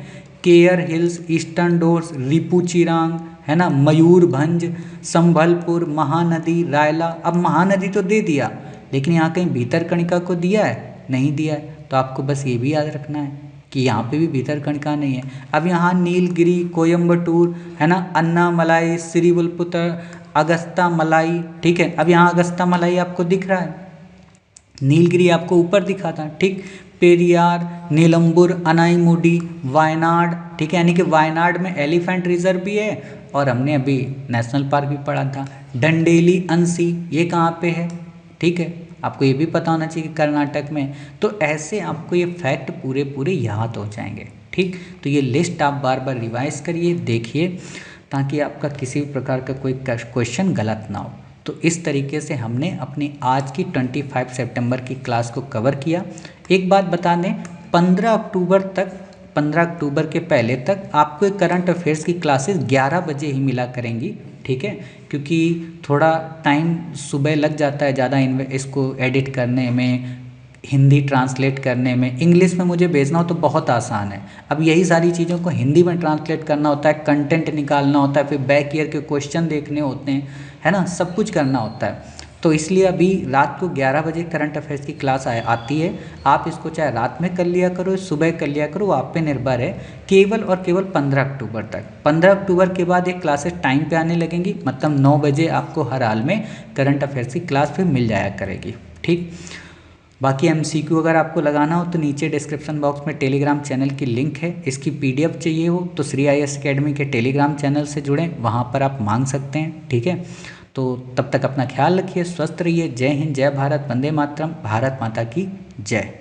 केयर हिल्स, ईस्टर्न डोर्स, रिपुचिरांग, है ना, मयूरभंज, संभलपुर, महानदी, रायला। अब महानदी तो दे दिया, लेकिन यहाँ कहीं भीतरकनिका को दिया है, नहीं दिया है, तो आपको बस ये भी याद रखना है कि यहाँ पे भी भीतरकनिका नहीं है। अब यहाँ नीलगिरी, कोयम्बटूर, है ना, अन्नामलाई, श्रीविल्लिपुतुर, अगस्ता मलाई, ठीक है। अब यहाँ अगस्ता मलाई आपको दिख रहा है, नीलगिरी आपको ऊपर दिखा था, ठीक। पेरियार, नीलम्बुर, अनाईमुडी, वायनाड, ठीक है, यानी कि वायनाड में एलिफेंट रिजर्व भी है और हमने अभी नेशनल पार्क भी पढ़ा था। डंडेली, अंसी, ये कहाँ पे है, ठीक है, आपको ये भी पता होना चाहिए कि कर्नाटक में। तो ऐसे आपको ये फैक्ट पूरे पूरे याद हो जाएंगे, ठीक। तो ये लिस्ट आप बार बार रिवाइज करिए, देखिए, ताकि आपका किसी भी प्रकार का कोई क्वेश्चन गलत ना हो। तो इस तरीके से हमने अपनी आज की 25 सितंबर की क्लास को कवर किया। एक बात बता दें, 15 अक्टूबर के पहले तक आपको करंट अफेयर्स की क्लासेस 11 बजे ही मिला करेंगी, ठीक है, क्योंकि थोड़ा टाइम सुबह लग जाता है ज़्यादा इसको एडिट करने में, हिंदी ट्रांसलेट करने में। इंग्लिश में मुझे भेजना हो तो बहुत आसान है, अब यही सारी चीज़ों को हिंदी में ट्रांसलेट करना होता है, कंटेंट निकालना होता है, फिर बैक ईयर के क्वेश्चन देखने होते हैं, है ना, सब कुछ करना होता है। तो इसलिए अभी रात को 11 बजे करंट अफेयर्स की क्लास आती है। आप इसको चाहे रात में कर लिया करो, सुबह कर लिया करो, आप पे निर्भर है। केवल और केवल 15 अक्टूबर तक, 15 अक्टूबर के बाद ये क्लासेस टाइम पे आने लगेंगी, मतलब 9 बजे आपको हर हाल में करंट अफेयर्स की क्लास फिर मिल जाया करेगी, ठीक। बाकी MCQ अगर आपको लगाना हो तो नीचे डिस्क्रिप्शन बॉक्स में टेलीग्राम चैनल की लिंक है, इसकी PDF चाहिए हो तो श्री IAS अकेडमी के टेलीग्राम चैनल से जुड़ें, वहाँ पर आप मांग सकते हैं, ठीक है। तो तब तक अपना ख्याल रखिए, स्वस्थ रहिए। जय हिंद, जय भारत, वंदे मातरम, भारत माता की जय।